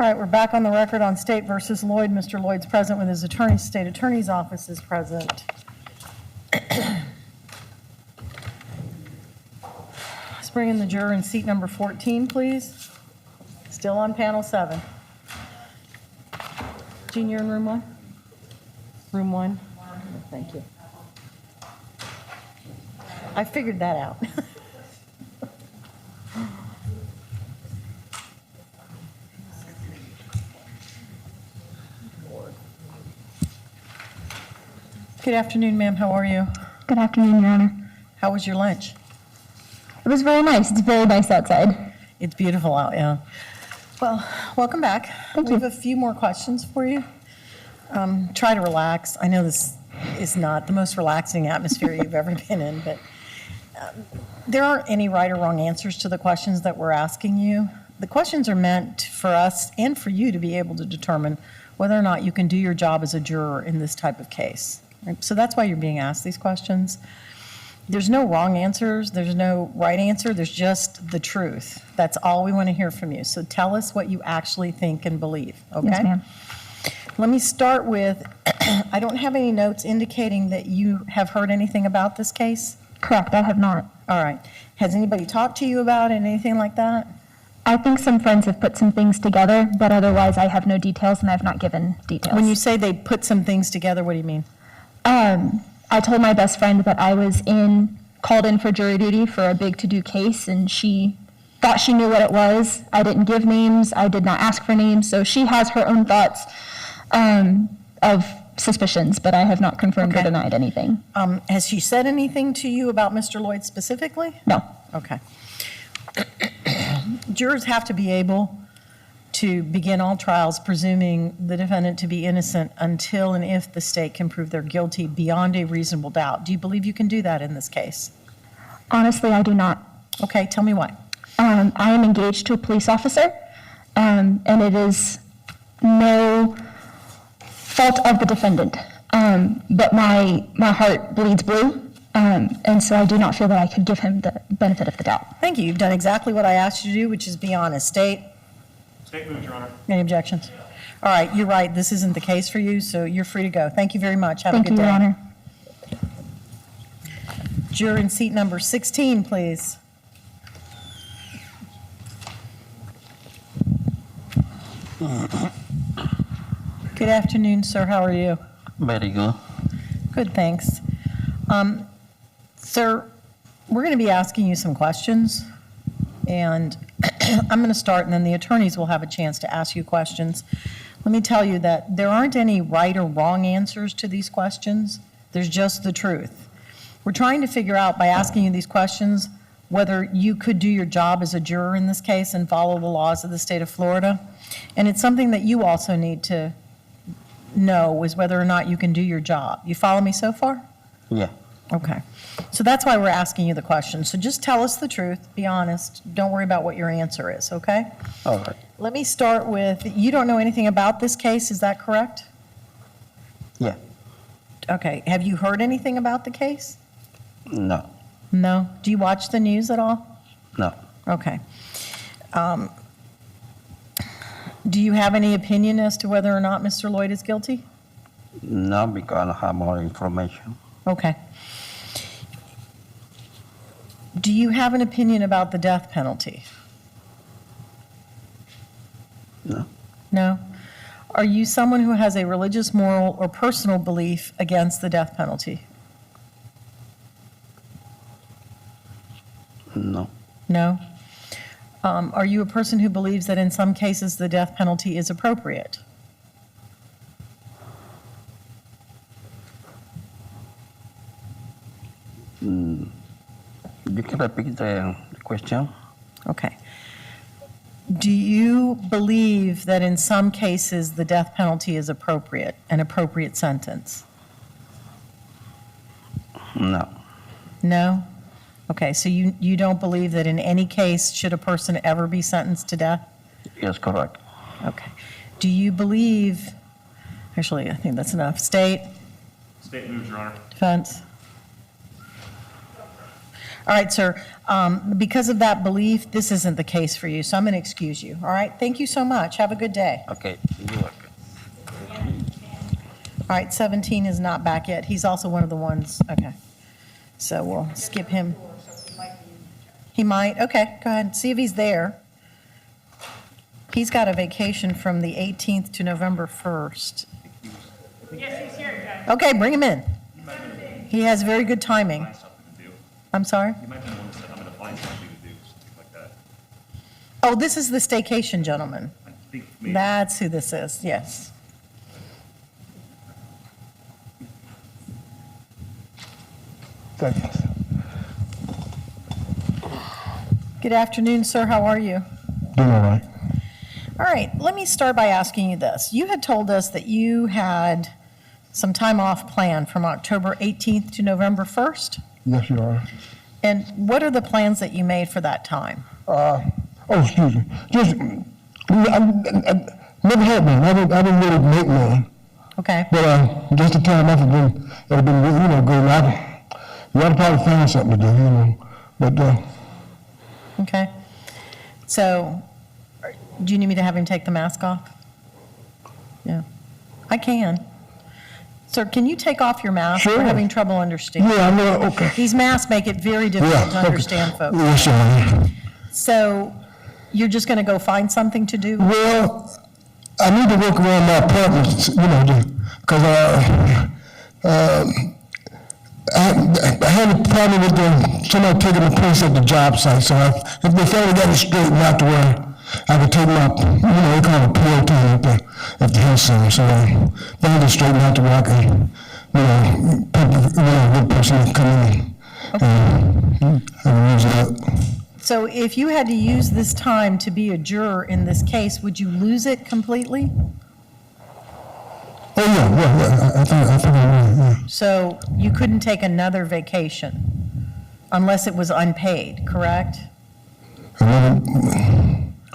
All right, we're back on the record on State versus Loyd. Mr. Loyd's present with his attorney. State Attorney's Office is present. Let's bring in the juror in seat number 14, please. Still on panel 7. Jean, you're in room 1? Room 1? Thank you. I figured that out. Good afternoon, ma'am. How are you? Good afternoon, Your Honor. How was your lunch? It was very nice. It's very nice outside. It's beautiful out, yeah. Well, welcome back. Thank We you. have a few more questions for you. Try to relax. I know this is not the most relaxing atmosphere you've ever been in, but there aren't any right or wrong answers to the questions that we're asking you. The questions are meant for us and for you to be able to determine whether or not you can do your job as a juror in this type of case. Right? So that's why you're being asked these questions. There's no wrong answers. There's no right answer. There's just the truth. That's all we want to hear from you. So tell us what you actually think and believe, okay? Yes, ma'am. Let me start with, I don't have any notes indicating that you have heard anything about this case. Correct, I have not. All right. Has anybody talked to you about it, anything like that? I think some friends have put some things together, but otherwise I have no details and I've not given details. When you say they put some things together, what do you mean? I told my best friend that I was called in for jury duty for a big to-do case, and she thought she knew what it was. I didn't give names. I did not ask for names. So she has her own thoughts of suspicions, but I have not confirmed or denied anything. Has she said anything to you about Mr. Loyd specifically? No. Okay. Jurors have to be able to begin all trials presuming the defendant to be innocent until and if the state can prove they're guilty beyond a reasonable doubt. Do you believe you can do that in this case? Honestly, I do not. Okay, tell me why. I am engaged to a police officer, and it is no fault of the defendant. But my heart bleeds blue, and so I do not feel that I could give him the benefit of the doubt. Thank you. You've done exactly what I asked you to do, which is be honest. State? State moved, Your Honor. Any objections? All right, you're right. This isn't the case for you, so you're free to go. Thank you very much. Have a Thank good you, day. Your Honor. Juror in seat number 16, please. Good afternoon, sir. How are you? Very good. Good, thanks. Sir, we're going to be asking you some questions, and I'm going to start, and then the attorneys will have a chance to ask you questions. Let me tell you that there aren't any right or wrong answers to these questions. There's just the truth. We're trying to figure out, by asking you these questions, whether you could do your job as a juror in this case and follow the laws of the state of Florida. And it's something that you also need to know, is whether or not you can do your job. You follow me so far? Yeah. Okay. So that's why we're asking you the questions. So just tell us the truth, be honest. Don't worry about what your answer is, okay? All right. Let me start with, you don't know anything about this case, is that correct? Yeah. Okay. Have you heard anything about the case? No. No? Do you watch the news at all? No. Okay. Do you have any opinion as to whether or not Mr. Loyd is guilty? No, because I have more information. Okay. Do you have an opinion about the death penalty? No. No? Are you someone who has a religious, moral, or personal belief against the death penalty? No. No? Are you a person who believes that in some cases the death penalty is appropriate? You can repeat the question? Okay. Do you believe that in some cases the death penalty is appropriate, an appropriate sentence? No. No? Okay, so you don't believe that in any case should a person ever be sentenced to death? Yes, correct. Okay. Do you believe, actually, I think that's enough. State? State moved, Your Honor. Defense? All right, sir. Because of that belief, this isn't the case for you, so I'm going to excuse you. All right? Thank you so much. Have a good day. Okay, you're welcome. All right, 17 is not back yet. He's also one of the ones, okay. So we'll skip him. He might, okay, go ahead, see if he's there. He's got a vacation from the 18th to November 1st. Yes, he's here, guys. Okay, bring him in. He has very good timing. Find something to do. I'm sorry? You might be one that said, I'm gonna find something to do, something like that. Oh, this is the staycation gentleman. I think maybe. That's who this is, yes. Thank you. Good afternoon, sir, how are you? Doing all right. All right, let me start by asking you this. You had told us that you had some time off planned from October 18th to November 1st? Yes, you are. And what are the plans that you made for that time? Excuse me. Just, I never had one. I didn't really make one. Okay, But just the time off have been, you know, good. You ought to probably find something to do, you know. But, okay. So, do you need me to have him take the mask off? Yeah, I can. Sir, can you take off your mask? Sure. We're having trouble understanding. yeah, I know, okay. These masks make it very difficult to okay. understand folks. Yes, sir. So, you're just going to go find something to do? Well, I need to work around my apartment, you know, because I had a problem with somebody taking the place at the job site, so if they finally got it straightened out to where I could take my, you know, they call it POT at the health center, so they get it straightened out to where I can, you know, people, you know, a good person to come in and use it up. So if you had to use this time to be a juror in this case, would you lose it completely? Oh, yeah, I think I will, yeah. So you couldn't take another vacation unless it was unpaid, correct?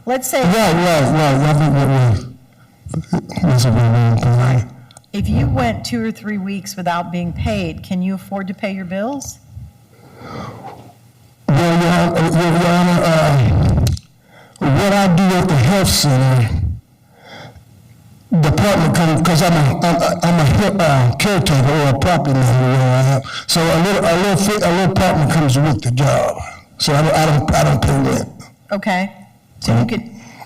Let's say Right, I think that's a very good point. if you went 2 or 3 weeks without being paid, can you afford to pay your bills? Well, Your Honor, what I do at the health center, department comes, because I'm a caretaker or a property manager where I have, so a little apartment comes with the job, so I don't pay rent. Okay,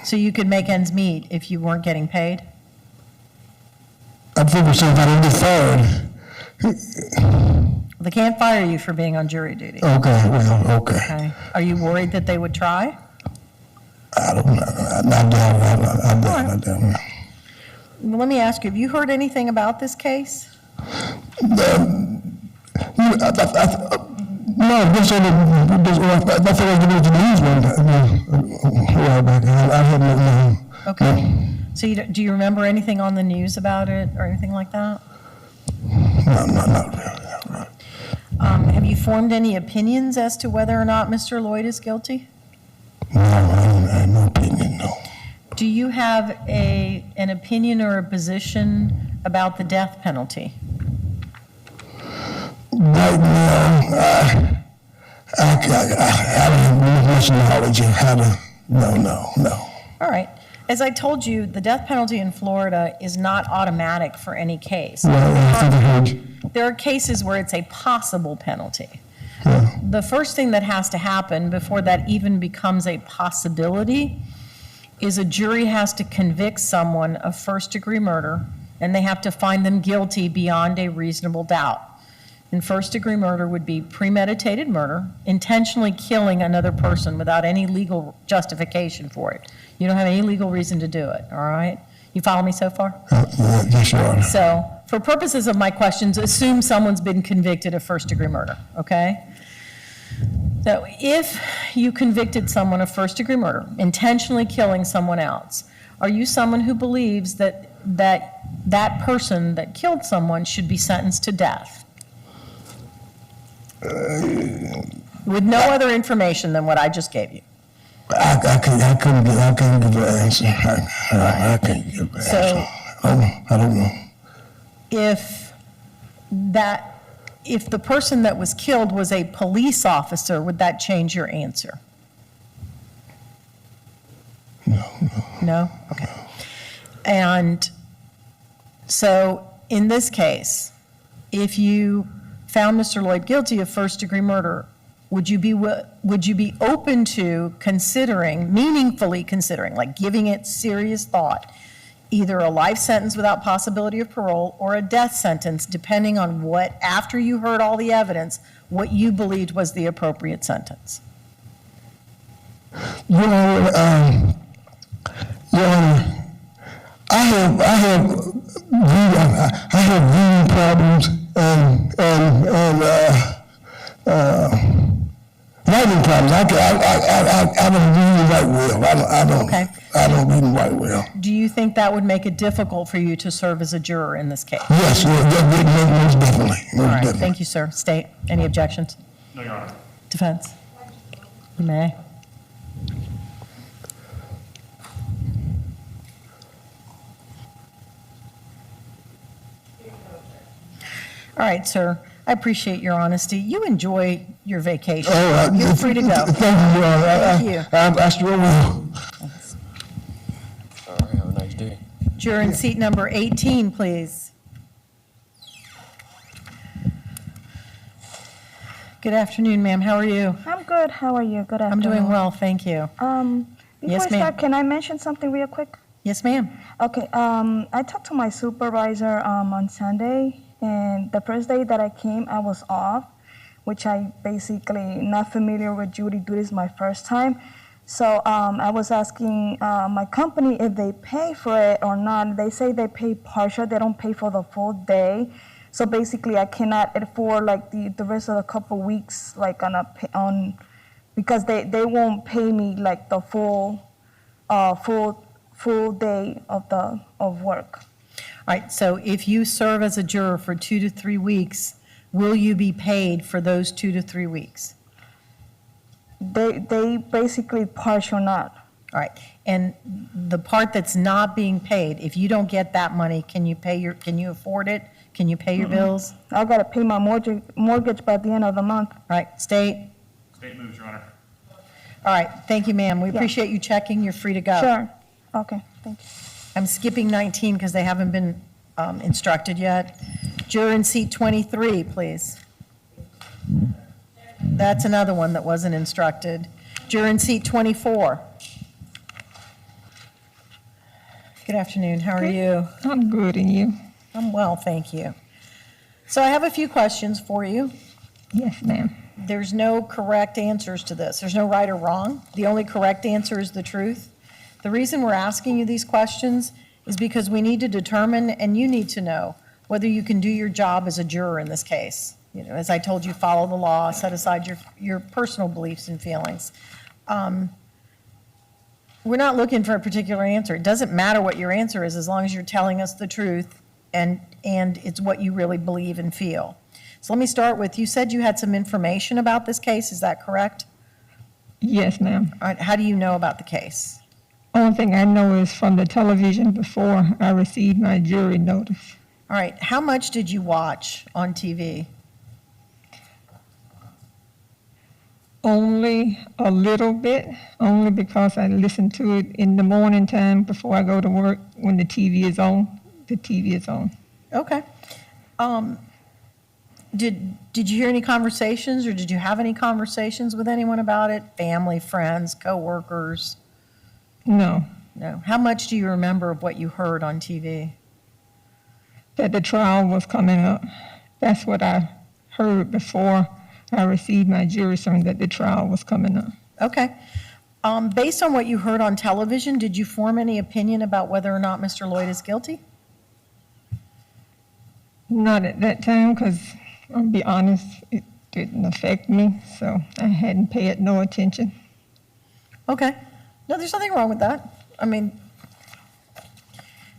so you could make ends meet if you weren't getting paid? I figure so if I don't get fired. They can't fire you for being on jury duty. Okay, well, okay. Okay. Are you worried that they would try? I don't know, I doubt it. Well, let me ask you, have you heard anything about this case? No, just on I thought I was going to the news one a while back. I had no. Okay. So do you remember anything on the news about it or anything like that? No, not really. Have you formed any opinions as to whether or not Mr. Loyd is guilty? No, I have no opinion, no. Do you have an opinion or a position about the death penalty? Right now, I don't have much knowledge of how to, no. All right. As I told you, the death penalty in Florida is not automatic for any case. Well, I think I heard you. There are cases where it's a possible penalty. Yeah. The first thing that has to happen before that even becomes a possibility is a jury has to convict someone of first-degree murder, and they have to find them guilty beyond a reasonable doubt. And first-degree murder would be premeditated murder, intentionally killing another person without any legal justification for it. You don't have any legal reason to do it, all right? You follow me so far? Yes, Your Honor. So, for purposes of my questions, assume someone's been convicted of first-degree murder, okay? So, if you convicted someone of first-degree murder, intentionally killing someone else, are you someone who believes that that person that killed someone should be sentenced to death? With no other information than what I just gave you. I couldn't give an answer. I can't give an answer. So- I don't know. If that if the person that was killed was a police officer, would that change your answer? No? Okay. And so in this case, if you found Mr. Loyd guilty of first-degree murder, would you be open to considering, meaningfully considering, like giving it serious thought, either a life sentence without possibility of parole or a death sentence, depending on what, after you heard all the evidence, what you believed was the appropriate sentence? Your Honor, I have reading problems and writing problems. I don't read right well. Okay. I don't read right well. Do you think that would make it difficult for you to serve as a juror in this case? Yes, most definitely. All right, thank you, sir. State, any objections? No, Your Honor. Defense? You may. All right, sir. I appreciate your honesty. You enjoy your vacation. You're free to go. Thank you, Your Honor. Thank you. I sure will. All right, have a nice day. Juror in seat number 18, please. Good afternoon, ma'am. How are you? I'm good. How are you? Good I'm afternoon. doing well, thank you. Before Yes, I start, ma'am. can I mention something real quick? Yes, ma'am. Okay. I talked to my supervisor on Sunday, and the first day that I came, I was off, which I basically not familiar with jury duties my first time. So I was asking my company if they pay for it or not. They say they pay partial. They don't pay for the full day. So basically, I cannot afford like the rest of the couple weeks like on because they won't pay me like the full day of work. All right, so if you serve as a juror for 2 to 3 weeks, will you be paid for those 2 to 3 weeks? They basically partial not. All right, and the part that's not being paid, if you don't get that money, can you afford it? Can you pay your bills? I gotta pay my mortgage by the end of the month. All right, state? State moves, Your Honor. All right, thank you, ma'am. We appreciate you checking. You're free to go. Sure. Okay. Thank you. I'm skipping 19 because they haven't been instructed yet. Juror in seat 23, please. That's another one that wasn't instructed. Juror in seat 24. Good afternoon, how are you? I'm good, and you? I'm well, thank you. So I have a few questions for you. Yes, ma'am. There's no correct answers to this. There's no right or wrong. The only correct answer is the truth. The reason we're asking you these questions is because we need to determine, and you need to know, whether you can do your job as a juror in this case. You know, as I told you, follow the law, set aside your personal beliefs and feelings. We're not looking for a particular answer. It doesn't matter what your answer is as long as you're telling us the truth and it's what you really believe and feel. So let me start with, you said you had some information about this case, is that correct? Yes, ma'am. All right, how do you know about the case? Only thing I know is from the television before I received my jury notice. All right, how much did you watch on TV? Only a little bit, only because I listen to it in the morning time before I go to work. When the TV is on, the TV is on. Okay. Did you hear any conversations, or did you have any conversations with anyone about it? Family, friends, coworkers? No, No. How much do you remember of what you heard on TV? that the trial was coming up. That's what I heard before I received my jury sermon, that the trial was coming up. Okay. Based on what you heard on television, did you form any opinion about whether or not Mr. Loyd is guilty? Not at that time, because I'll be honest, it didn't affect me, so I hadn't paid no attention. Okay. No, there's nothing wrong with that. I mean,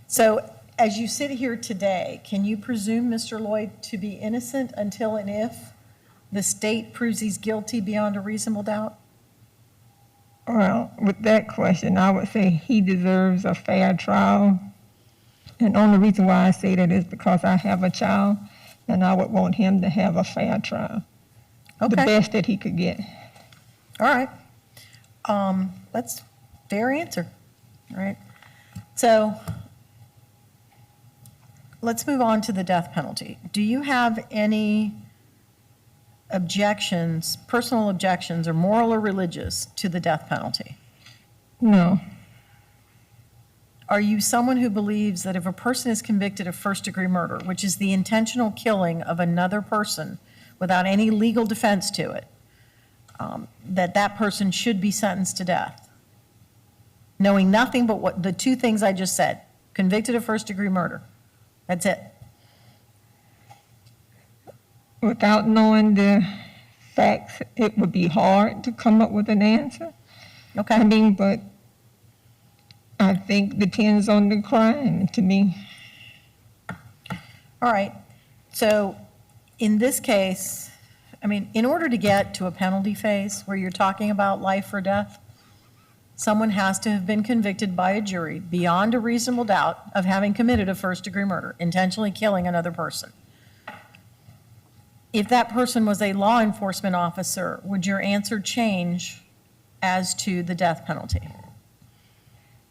so as you sit here today, can you presume Mr. Loyd to be innocent until and if the state proves he's guilty beyond a reasonable doubt? Well, with that question, I would say he deserves a fair trial. And the only reason why I say that is because I have a child, and I would want him to have a fair trial, the Okay, best that he could get. all right. That's fair answer, all right? So let's move on to the death penalty. Do you have any objections, personal objections, or moral or religious to the death penalty? No, Are you someone who believes that if a person is convicted of first-degree murder, which is the intentional killing of another person without any legal defense to it, that that person should be sentenced to death? Knowing nothing but what the two things I just said, convicted of first-degree murder. That's it. without knowing the facts, it would be hard to come up with an answer. I Okay, mean, but I think depends on the crime to me. all right. So in this case, I mean, in order to get to a penalty phase where you're talking about life or death, someone has to have been convicted by a jury beyond a reasonable doubt of having committed a first-degree murder, intentionally killing another person. If that person was a law enforcement officer, would your answer change as to the death penalty?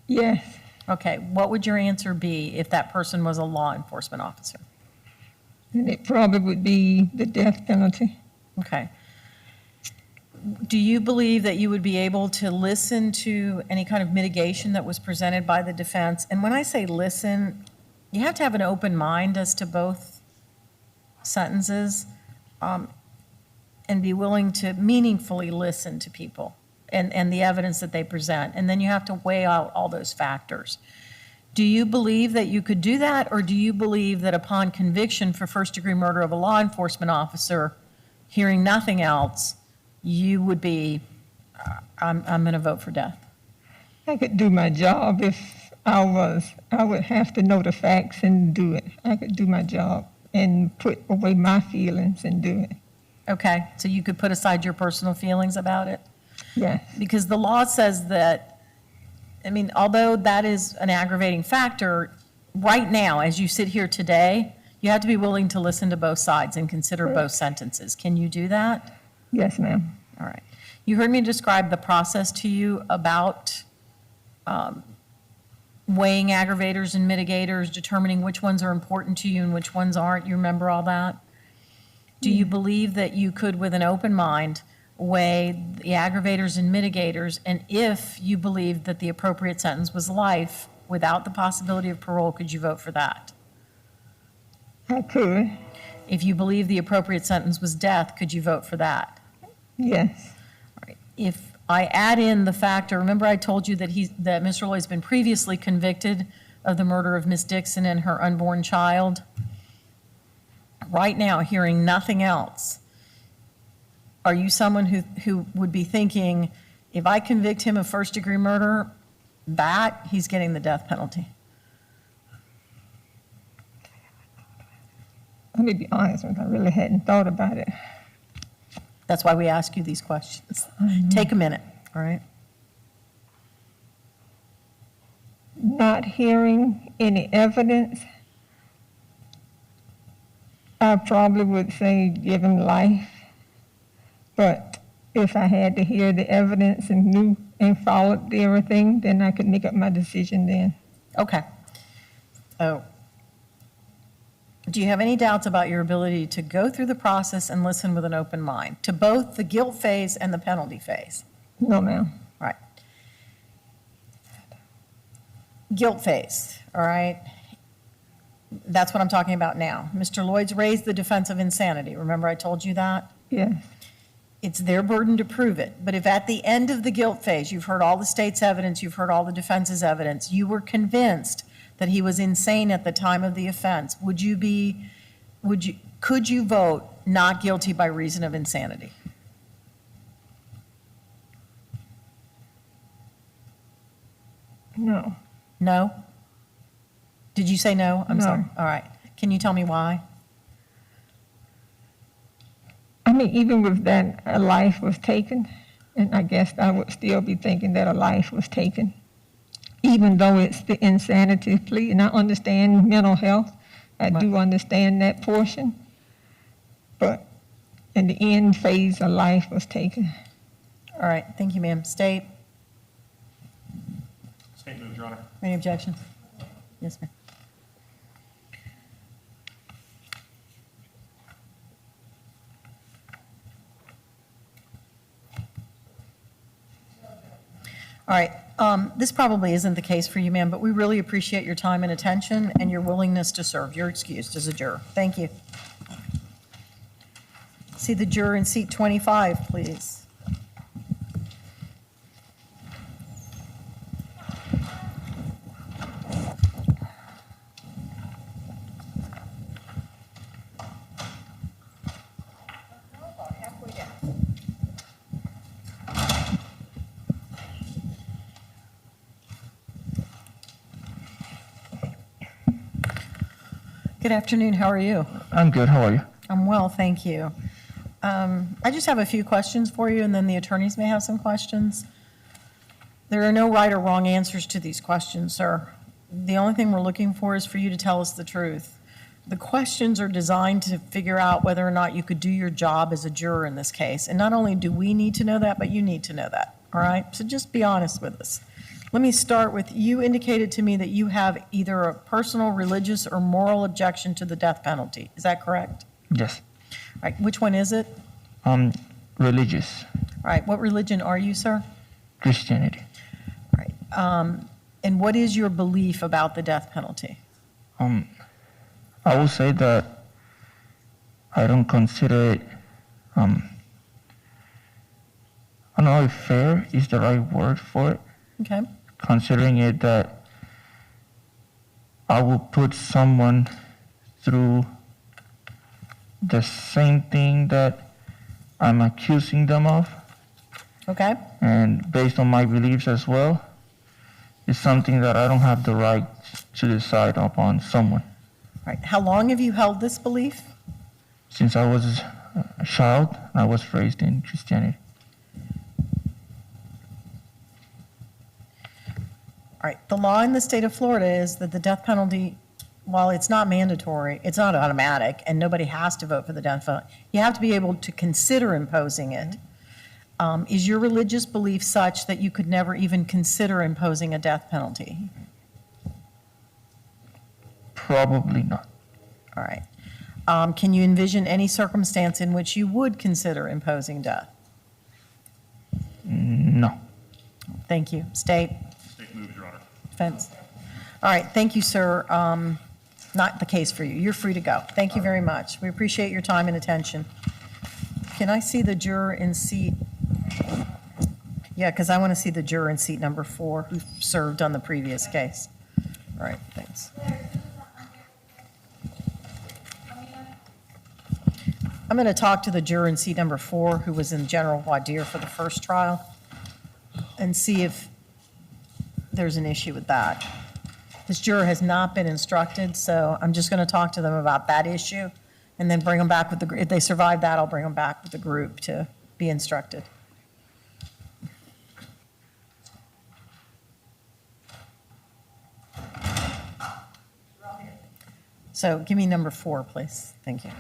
Yes, Okay, what would your answer be if that person was a law enforcement officer? and it probably would be the death penalty. Okay. Do you believe that you would be able to listen to any kind of mitigation that was presented by the defense? And when I say listen, you have to have an open mind as to both sentences, and be willing to meaningfully listen to people and the evidence that they present. And then you have to weigh out all those factors. Do you believe that you could do that, or do you believe that upon conviction for first-degree murder of a law enforcement officer, hearing nothing else, you would be, I'm going to vote for death? I could do my job if I would have to know the facts and do it. I could do my job and put away my feelings and do it. Okay, so you could put aside your personal feelings about it? Yes, Because the law says that, I mean, although that is an aggravating factor, right now, as you sit here today, you have to be willing to listen to both sides and consider both sentences. Can you do that? yes, ma'am. All right. You heard me describe the process to you about weighing aggravators and mitigators, determining which ones are important to you and which ones aren't. You remember all that? Do you believe that you could, with an open mind, weigh the aggravators and mitigators? And if you believed that the appropriate sentence was life without the possibility of parole, could you vote for that? I could, If you believe the appropriate sentence was death, could you vote for that? yes, All right. If I add in the factor, remember I told you that that Mr. Loyd's been previously convicted of the murder of Miss Dixon and her unborn child. Right now, hearing nothing else, are you someone who would be thinking, if I convict him of first-degree murder, that he's getting the death penalty? let me be honest with you, I really hadn't thought about it. That's why we ask you these questions. Take a minute, all right? Not hearing any evidence, I probably would say give him life. But if I had to hear the evidence and knew and followed everything, then I could make up my decision then. Okay. Oh. Do you have any doubts about your ability to go through the process and listen with an open mind to both the guilt phase and the penalty phase? No, ma'am. Right. Guilt phase, all right? That's what I'm talking about now. Mr. Loyd's raised the defense of insanity. Remember I told you that? Yes, It's their burden to prove it. But if at the end of the guilt phase, you've heard all the state's evidence, you've heard all the defense's evidence, you were convinced that he was insane at the time of the offense, could you vote not guilty by reason of insanity? no. No? Did you say no? I'm No. sorry. All right. Can you tell me why? I mean, even with that, a life was taken, and I guess I would still be thinking that a life was taken, even though it's the insanity plea, and I understand mental health. I do understand that portion, but in the end phase, a life was taken. All right, thank you, ma'am. State, State moved, Your Honor. any objections? Yes, ma'am. All right, this probably isn't the case for you, ma'am, but we really appreciate your time and attention and your willingness to serve. You're excused as a juror. Thank you. See the juror in seat 25, please. Good afternoon, how are you? I'm good. How are you? I'm well, thank you. I just have a few questions for you, and then the attorneys may have some questions. There are no right or wrong answers to these questions, sir. The only thing we're looking for is for you to tell us the truth. The questions are designed to figure out whether or not you could do your job as a juror in this case. And not only do we need to know that, but you need to know that, all right? So just be honest with us. Let me start with, you indicated to me that you have either a personal, religious, or moral objection to the death penalty. Is that correct? Yes. All right, which one is it? Religious. All right, what religion are you, sir? Christianity. All right, and what is your belief about the death penalty? I will say that I don't consider it, I don't know if fair is the right word for it, Okay, considering it that I will put someone through the same thing that I'm accusing them of, okay, and based on my beliefs as well, it's something that I don't have the right to decide upon someone. all right. How long have you held this belief? Since I was a child, I was raised in Christianity. All right, the law in the state of Florida is that the death penalty, while it's not mandatory, it's not automatic, and nobody has to vote for the death penalty. You have to be able to consider imposing it. Is your religious belief such that you could never even consider imposing a death penalty? Probably not. All right. Can you envision any circumstance in which you would consider imposing death? No. Thank you. State, State moved, Your Honor. defense. All right, thank you, sir. Not the case for you. You're free to go. Thank you very much. We appreciate your time and attention. Can I see the juror in seat? Yeah, because I want to see the juror in seat number 4 who served on the previous case. All right, thanks. I'm going to talk to the juror in seat number 4 who was in general voir dire for the first trial and see if there's an issue with that. This juror has not been instructed, so I'm just going to talk to them about that issue and then bring them back with the, if they survive that, I'll bring them back with the group to be instructed. So give me number 4, please. Thank you.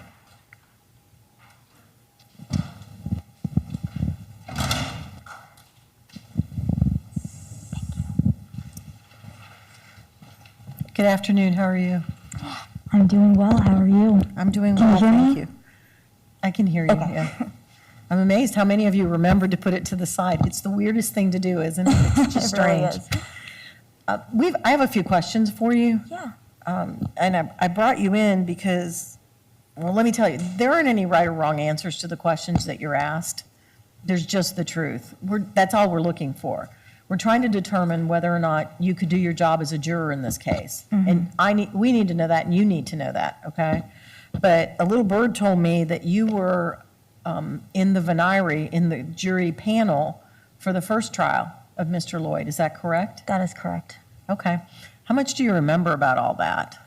Good afternoon, how are you? I'm doing well. How are you? I'm doing Can you well, hear thank me? you. I can hear you, Okay. yeah. I'm amazed how many of you remembered to put it to the side. It's the weirdest thing to do, isn't it? It's just It really strange. is. I have a few questions for you. Yeah. And I brought you in because, well, let me tell you, there aren't any right or wrong answers to the questions that you're asked. There's just the truth. That's all we're looking for. We're trying to determine whether or not you could do your job as a juror in this case. And we need to know that, and you need to know that, okay? But a little bird told me that you were in the venire, in the jury panel for the first trial of Mr. Loyd. Is that correct? That is correct. Okay. How much do you remember about all that?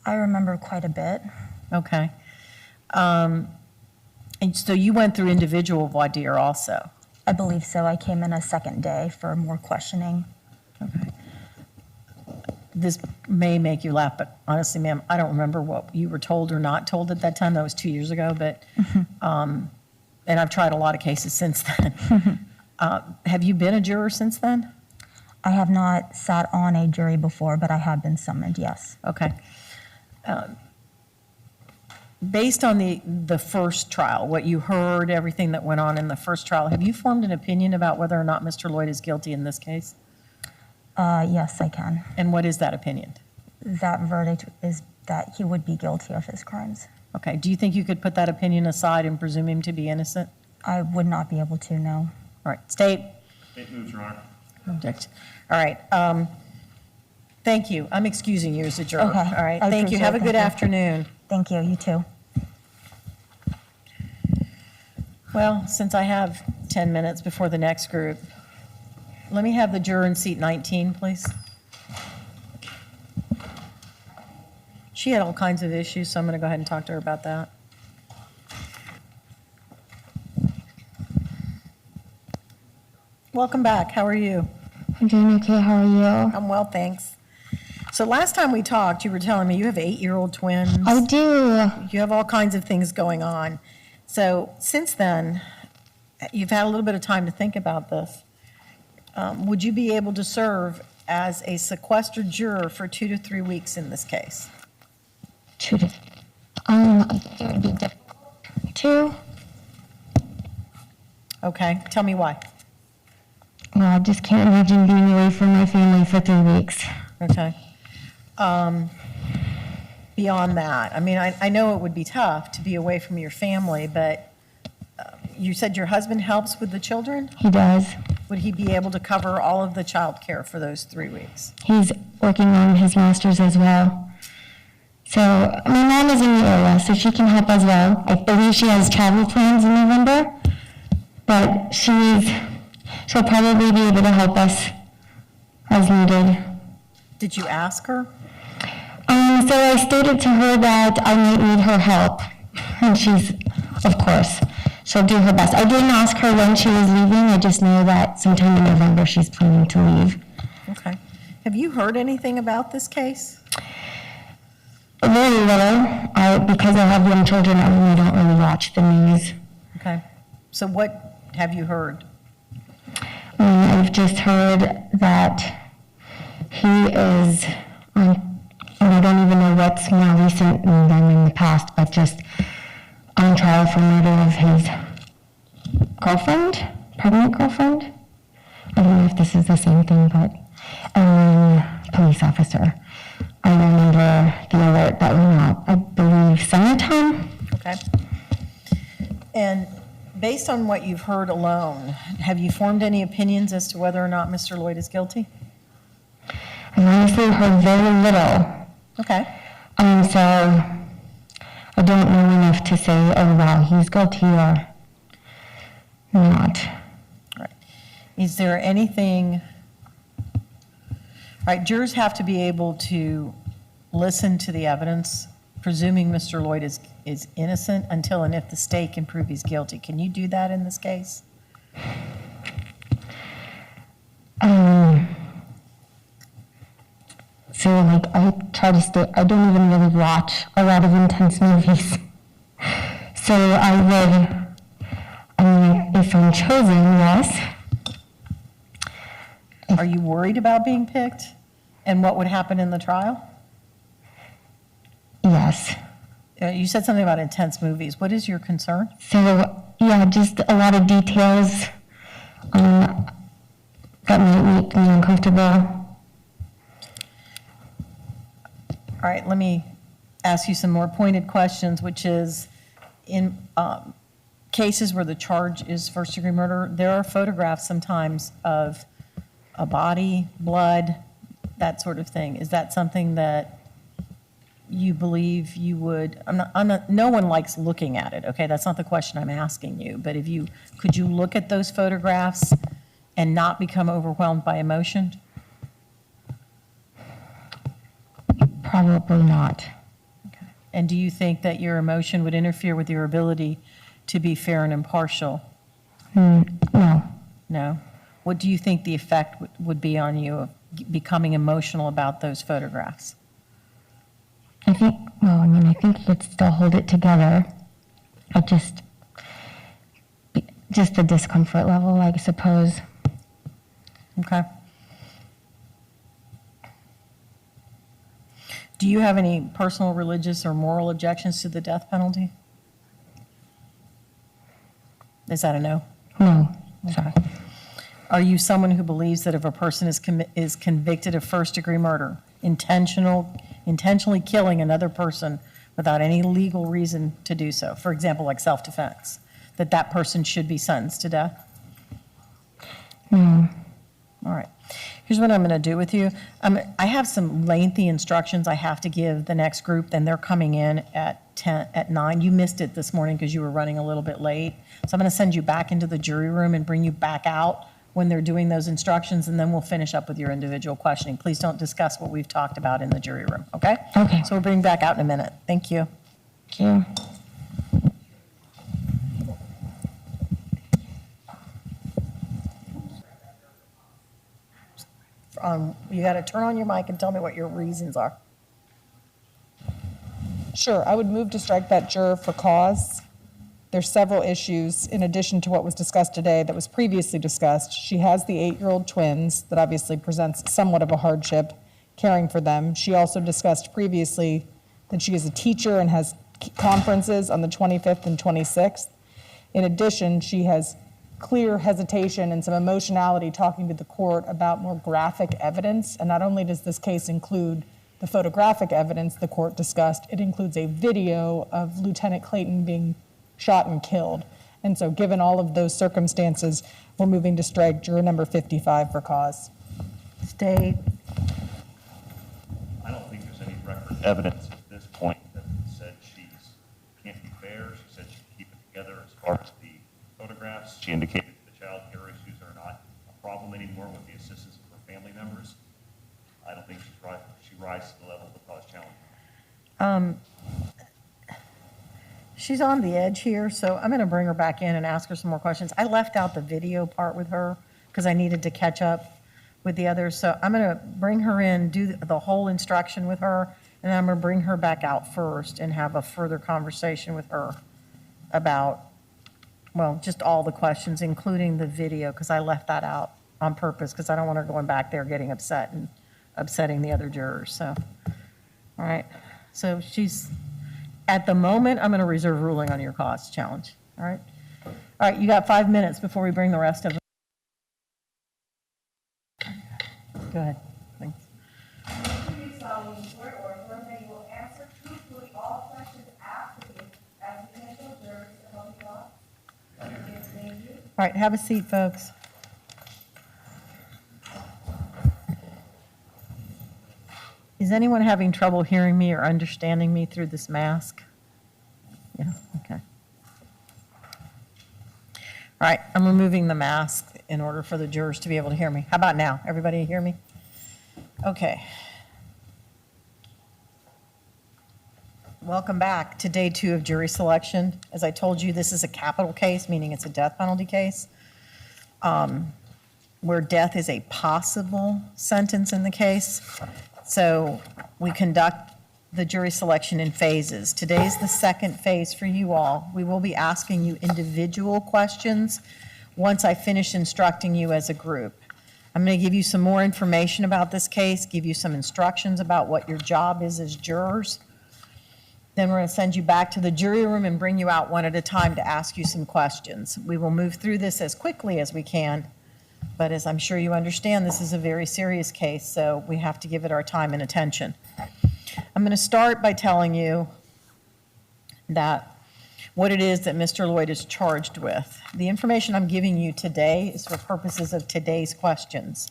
I remember quite a bit. Okay. And so you went through individual voir dire also? I believe so. I came in a second day for more questioning. Okay. this may make you laugh, but honestly, ma'am, I don't remember what you were told or not told at that time. That was 2 years ago, but, and I've tried a lot of cases since then. Have you been a juror since then? I have not sat on a jury before, but I have been summoned, yes. Okay. Based on the first trial, what you heard, everything that went on in the first trial, have you formed an opinion about whether or not Mr. Loyd is guilty in this case? Yes, I can. And what is that opinion? That verdict is that he would be guilty of his crimes. Okay. Do you think you could put that opinion aside and presume him to be innocent? I would not be able to, no. All right. State. State moves, Your Honor. Objection. All right. Thank you. I'm excusing you as a juror. Okay. All right. I Thank you. appreciate Have a it. good Thank you. afternoon. Thank you, you too. Well, since I have 10 minutes before the next group, let me have the juror in seat 19, please. She had all kinds of issues, so I'm going to go ahead and talk to her about that. Welcome back. How are you? I'm doing okay. How are you? I'm well, thanks. So last time we talked, you were telling me you have 8-year-old twins. I do. You have all kinds of things going on. So since then, you've had a little bit of time to think about this. Would you be able to serve as a sequestered juror for 2 to 3 weeks in this case? It would be difficult. 2? Okay, tell me why. Well, I just can't imagine being away from my family for 3 weeks. Okay. Beyond that, I mean, I know it would be tough to be away from your family, but you said your husband helps with the children? He does. Would he be able to cover all of the child care for those 3 weeks? He's working on his master's as well. So my mom is in the area, so she can help as well. I believe she has travel plans in November, but she'll probably be able to help us as needed. Did you ask her? So I stated to her that I might need her help, and of course, she'll do her best. I didn't ask her when she was leaving. I just know that sometime in November she's planning to leave. Okay. Have you heard anything about this case? Very little. Because I have young children, I really don't really watch the news. Okay. So what have you heard? I've just heard that he is I don't even know what's more recent than in the past, but just on trial for murder of his girlfriend, permanent girlfriend. I don't know if this is the same thing, but police officer. I remember the alert that went out, I believe, summertime. Okay. And based on what you've heard alone, have you formed any opinions as to whether or not Mr. Loyd is guilty? I've honestly heard very little. Okay. So I don't know enough to say, oh, wow, he's guilty or not. All right. Is there anything, all right, jurors have to be able to listen to the evidence, presuming Mr. Loyd is innocent until and if the state can prove he's guilty. Can you do that in this case? So, I try to stay, I don't even really watch a lot of intense movies. So if I'm chosen, yes. Are you worried about being picked and what would happen in the trial? Yes. You said something about intense movies. What is your concern? So, yeah, just a lot of details that might make me uncomfortable. All right, let me ask you some more pointed questions, which is, in cases where the charge is first-degree murder, there are photographs sometimes of a body, blood, that sort of thing. Is that something that you believe you would, no one likes looking at it, okay? That's not the question I'm asking you, but could you look at those photographs and not become overwhelmed by emotion? Probably not. Okay. And do you think that your emotion would interfere with your ability to be fair and impartial? No. No? What do you think the effect would be on you becoming emotional about those photographs? I think you could still hold it together. Just the discomfort level, I suppose. Okay. Do you have any personal, religious, or moral objections to the death penalty? Is that a no? No, sorry. Are you someone who believes that if a person is convicted of first-degree murder, intentionally killing another person without any legal reason to do so, for example, like self-defense, that that person should be sentenced to death? No. All right. Here's what I'm going to do with you. I have some lengthy instructions I have to give the next group, then they're coming in at 9. You missed it this morning because you were running a little bit late. So I'm going to send you back into the jury room and bring you back out when they're doing those instructions, and then we'll finish up with your individual questioning. Please don't discuss what we've talked about in the jury room, okay? Okay. So we'll bring you back out in a minute. Thank you. Thank you. You got to turn on your mic and tell me what your reasons are. Sure, I would move to strike that juror for cause. There's several issues in addition to what was discussed today that was previously discussed. She has the 8-year-old twins that obviously presents somewhat of a hardship caring for them. She also discussed previously that she is a teacher and has conferences on the 25th and 26th. In addition, she has clear hesitation and some emotionality talking to the court about more graphic evidence. And not only does this case include the photographic evidence the court discussed, it includes a video of Lieutenant Clayton being shot and killed. And so given all of those circumstances, we're moving to strike juror number 55 for cause. State. I don't think there's any record evidence at this point that said she can't be fair. She said she can keep it together as far as the photographs. She indicated the child care issues are not a problem anymore with the assistance of her family members. I don't think she rises to the level of cause challenge. She's on the edge here, so I'm going to bring her back in and ask her some more questions. I left out the video part with her because I needed to catch up with the others. So I'm going to bring her in, do the whole instruction with her, and then I'm going to bring her back out first and have a further conversation with her about, well, just all the questions, including the video, because I left that out on purpose because I don't want her going back there getting upset and upsetting the other jurors. So, all right. So she's... At the moment, I'm going to reserve ruling on your cause challenge. All right? All right, you got 5 minutes before we bring the rest of them. Go ahead. Thanks. You solemnly swear or affirm that you will answer truthfully all questions asked of you as potential jurors to help you out? All right, have a seat, folks. Is anyone having trouble hearing me or understanding me through this mask? Yeah, okay. All right, I'm removing the mask in order for the jurors to be able to hear me. How about now? Everybody hear me? Okay. Welcome back to day 2 of jury selection. As I told you, this is a capital case, meaning it's a death penalty case, where death is a possible sentence in the case. So we conduct the jury selection in phases. Today's the second phase for you all. We will be asking you individual questions once I finish instructing you as a group. I'm going to give you some more information about this case, give you some instructions about what your job is as jurors. Then we're going to send you back to the jury room and bring you out one at a time to ask you some questions. We will move through this as quickly as we can. But as I'm sure you understand, this is a very serious case, so we have to give it our time and attention. I'm going to start by telling you that what it is that Mr. Loyd is charged with. The information I'm giving you today is for purposes of today's questions.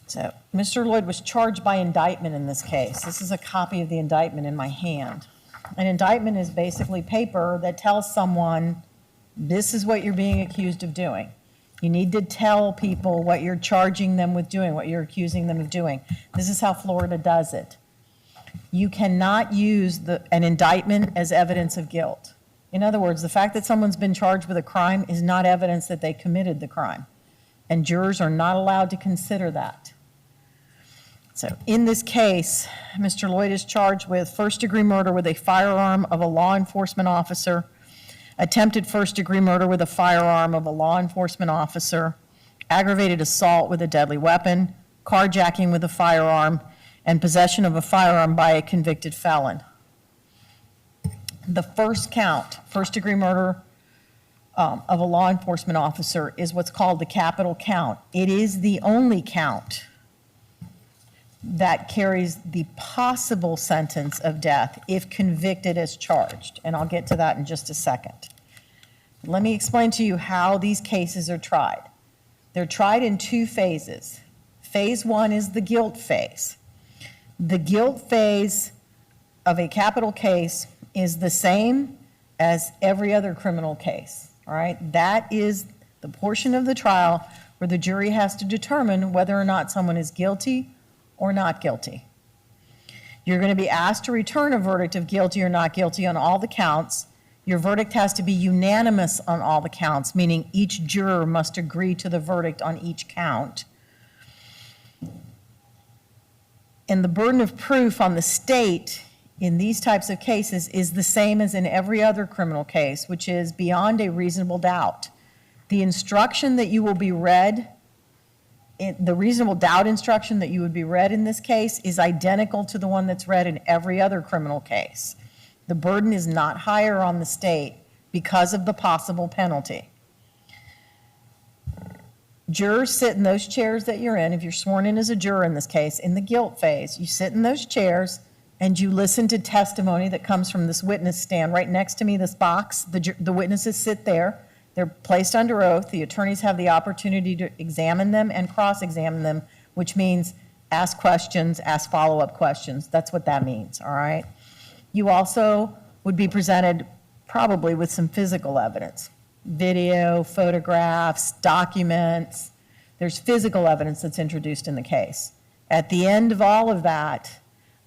So Mr. Loyd was charged by indictment in this case. This is a copy of the indictment in my hand. An indictment is basically paper that tells someone this is what you're being accused of doing. You need to tell people what you're charging them with doing, what you're accusing them of doing. This is how Florida does it. You cannot use an indictment as evidence of guilt. In other words, the fact that someone's been charged with a crime is not evidence that they committed the crime. And jurors are not allowed to consider that. So in this case, Mr. Loyd is charged with first-degree murder with a firearm of a law enforcement officer, attempted first-degree murder with a firearm of a law enforcement officer, aggravated assault with a deadly weapon, carjacking with a firearm, and possession of a firearm by a convicted felon. The first count, first-degree murder of a law enforcement officer, is what's called the capital count. It is the only count that carries the possible sentence of death if convicted as charged, and I'll get to that in just a second. Let me explain to you how these cases are tried. They're tried in two phases. Phase one is the guilt phase. The guilt phase of a capital case is the same as every other criminal case, all right? That is the portion of the trial where the jury has to determine whether or not someone is guilty or not guilty. You're going to be asked to return a verdict of guilty or not guilty on all the counts. Your verdict has to be unanimous on all the counts, meaning each juror must agree to the verdict on each count. And the burden of proof on the state in these types of cases is the same as in every other criminal case, which is beyond a reasonable doubt. The instruction that you will be read, the reasonable doubt instruction that you would be read in this case is identical to the one that's read in every other criminal case. The burden is not higher on the state because of the possible penalty. Jurors sit in those chairs that you're in. If you're sworn in as a juror in this case, in the guilt phase, you sit in those chairs and you listen to testimony that comes from this witness stand right next to me, this box. The witnesses sit there. They're placed under oath. The attorneys have the opportunity to examine them and cross-examine them, which means ask questions, ask follow-up questions. That's what that means, all right? You also would be presented probably with some physical evidence. Video, photographs, documents. There's physical evidence that's introduced in the case. At the end of all of that,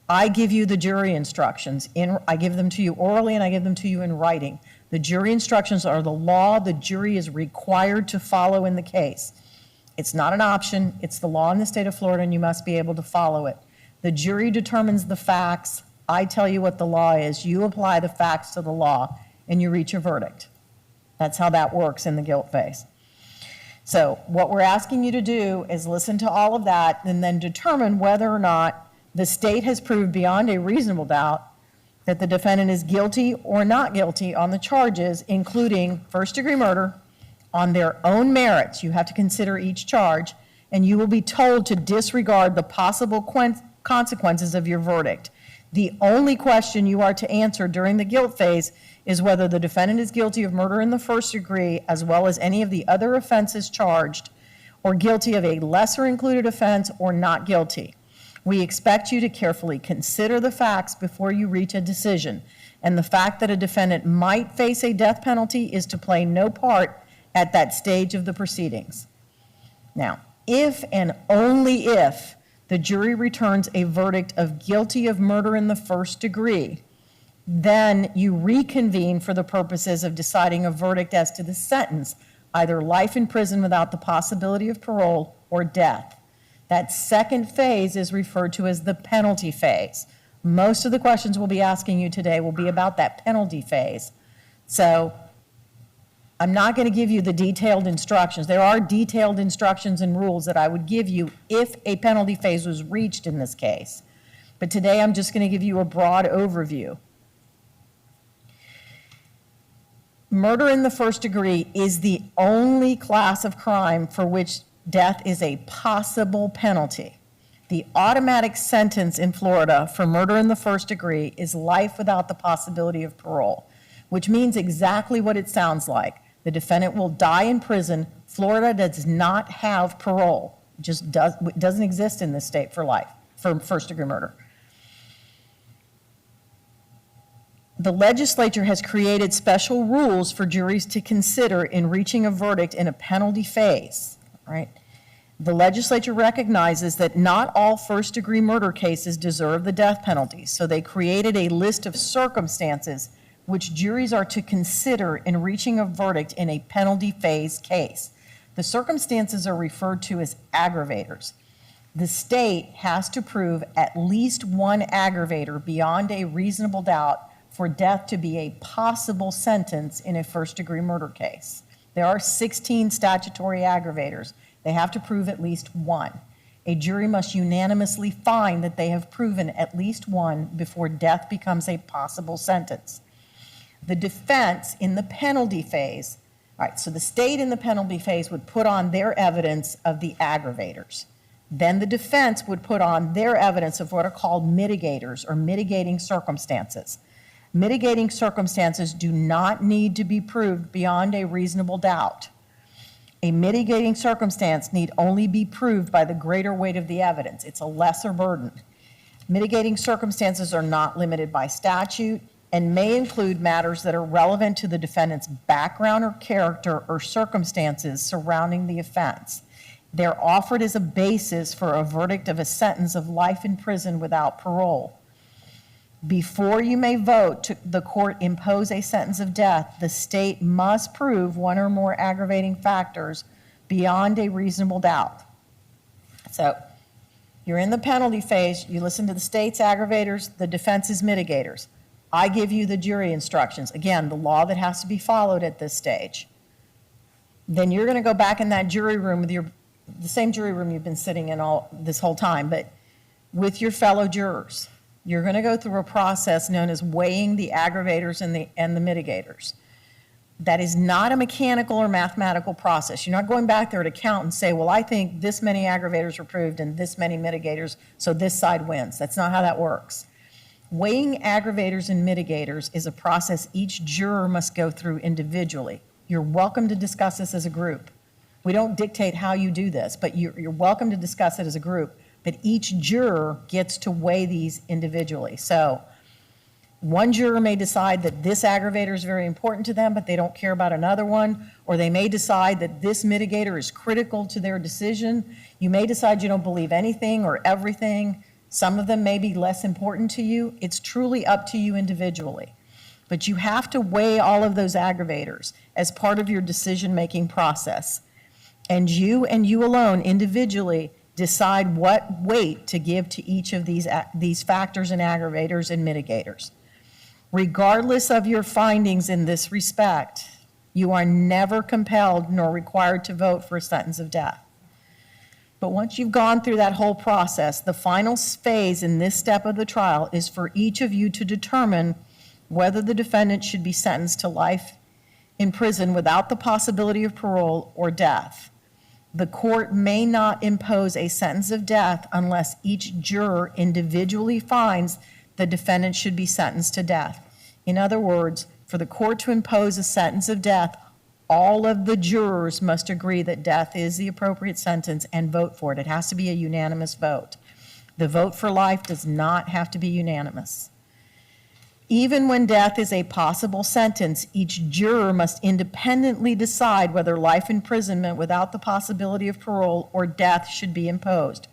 I give you the jury instructions. I give them to you orally and I give them to you in writing. The jury instructions are the law the jury is required to follow in the case. It's not an option. It's the law in the state of Florida and you must be able to follow it. The jury determines the facts. I tell you what the law is. You apply the facts to the law and you reach a verdict. That's how that works in the guilt phase. So what we're asking you to do is listen to all of that and then determine whether or not the state has proved beyond a reasonable doubt that the defendant is guilty or not guilty on the charges, including first-degree murder, on their own merits. You have to consider each charge, and you will be told to disregard the possible consequences of your verdict. The only question you are to answer during the guilt phase is whether the defendant is guilty of murder in the first degree, as well as any of the other offenses charged, or guilty of a lesser included offense, or not guilty. We expect you to carefully consider the facts before you reach a decision, and the fact that a defendant might face a death penalty is to play no part at that stage of the proceedings. Now, if and only if the jury returns a verdict of guilty of murder in the first degree, then you reconvene for the purposes of deciding a verdict as to the sentence, either life in prison without the possibility of parole or death. That second phase is referred to as the penalty phase. Most of the questions we'll be asking you today will be about that penalty phase. So I'm not going to give you the detailed instructions. There are detailed instructions and rules that I would give you if a penalty phase was reached in this case. But today I'm just going to give you a broad overview. Murder in the first degree is the only class of crime for which death is a possible penalty. The automatic sentence in Florida for murder in the first degree is life without the possibility of parole, which means exactly what it sounds like. The defendant will die in prison. Florida does not have parole. It doesn't exist in this state for life, for first degree murder. The legislature has created special rules for juries to consider in reaching a verdict in a penalty phase. Right? The legislature recognizes that not all first-degree murder cases deserve the death penalty, so they created a list of circumstances which juries are to consider in reaching a verdict in a penalty phase case. The circumstances are referred to as aggravators. The state has to prove at least one aggravator beyond a reasonable doubt for death to be a possible sentence in a first-degree murder case. There are 16 statutory aggravators. They have to prove at least one. A jury must unanimously find that they have proven at least one before death becomes a possible sentence. The defense in the penalty phase, all right, so the state in the penalty phase would put on their evidence of the aggravators. Then the defense would put on their evidence of what are called mitigators or mitigating circumstances. Mitigating circumstances do not need to be proved beyond a reasonable doubt. A mitigating circumstance need only be proved by the greater weight of the evidence. It's a lesser burden. Mitigating circumstances are not limited by statute and may include matters that are relevant to the defendant's background or character or circumstances surrounding the offense. They're offered as a basis for a verdict of a sentence of life in prison without parole. Before you may vote to the court impose a sentence of death, the state must prove one or more aggravating factors beyond a reasonable doubt. So you're in the penalty phase, you listen to the state's aggravators, the defense's mitigators. I give you the jury instructions. Again, the law that has to be followed at this stage. Then you're going to go back in that jury room with the same jury room you've been sitting in all this whole time, but with your fellow jurors. You're going to go through a process known as weighing the aggravators and the mitigators. That is not a mechanical or mathematical process. You're not going back there to count and say, well, I think this many aggravators were proved and this many mitigators, so this side wins. That's not how that works. Weighing aggravators and mitigators is a process each juror must go through individually. You're welcome to discuss this as a group. We don't dictate how you do this, but you're welcome to discuss it as a group. But each juror gets to weigh these individually. So one juror may decide that this aggravator is very important to them, but they don't care about another one, or they may decide that this mitigator is critical to their decision. You may decide you don't believe anything or everything. Some of them may be less important to you. It's truly up to you individually. But you have to weigh all of those aggravators as part of your decision-making process. And you alone individually decide what weight to give to each of these factors and aggravators and mitigators. Regardless of your findings in this respect, you are never compelled nor required to vote for a sentence of death. But once you've gone through that whole process, the final phase in this step of the trial is for each of you to determine whether the defendant should be sentenced to life in prison without the possibility of parole or death. The court may not impose a sentence of death unless each juror individually finds the defendant should be sentenced to death. In other words, for the court to impose a sentence of death, all of the jurors must agree that death is the appropriate sentence and vote for it. It has to be a unanimous vote. The vote for life does not have to be unanimous. Even when death is a possible sentence, each juror must independently decide whether life imprisonment without the possibility of parole or death should be imposed.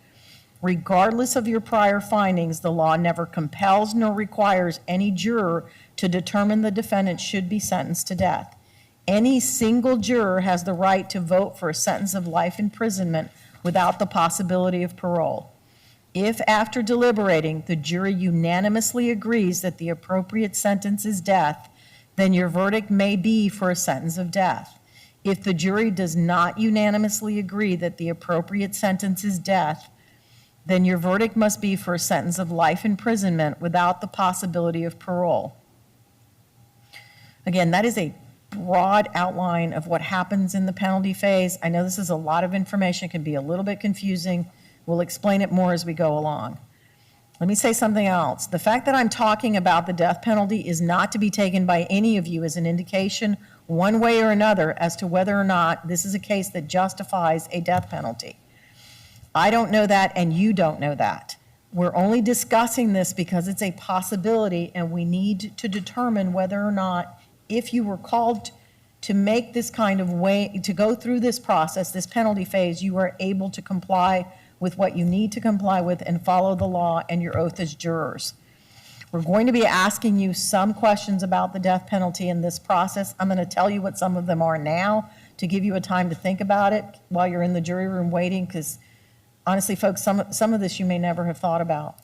Regardless of your prior findings, the law never compels nor requires any juror to determine the defendant should be sentenced to death. Any single juror has the right to vote for a sentence of life imprisonment without the possibility of parole. If, after deliberating, the jury unanimously agrees that the appropriate sentence is death, then your verdict may be for a sentence of death. If the jury does not unanimously agree that the appropriate sentence is death, then your verdict must be for a sentence of life imprisonment without the possibility of parole. Again, that is a broad outline of what happens in the penalty phase. I know this is a lot of information, it can be a little bit confusing. We'll explain it more as we go along. Let me say something else. The fact that I'm talking about the death penalty is not to be taken by any of you as an indication, one way or another, as to whether or not this is a case that justifies a death penalty. I don't know that, and you don't know that. We're only discussing this because it's a possibility, and we need to determine whether or not, if you were called to make this kind of way, to go through this process, this penalty phase, you are able to comply with what you need to comply with and follow the law and your oath as jurors. We're going to be asking you some questions about the death penalty in this process. I'm going to tell you what some of them are now to give you a time to think about it while you're in the jury room waiting, because Honestly, folks, some of this you may never have thought about.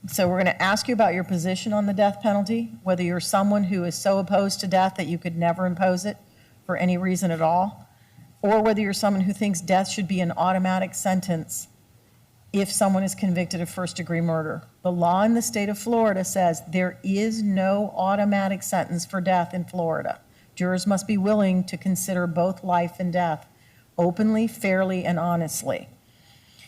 So we're going to ask you about your position on the death penalty, whether you're someone who is so opposed to death that you could never impose it for any reason at all, or whether you're someone who thinks death should be an automatic sentence if someone is convicted of first-degree murder. The law in the state of Florida says there is no automatic sentence for death in Florida. Jurors must be willing to consider both life and death openly, fairly, and honestly.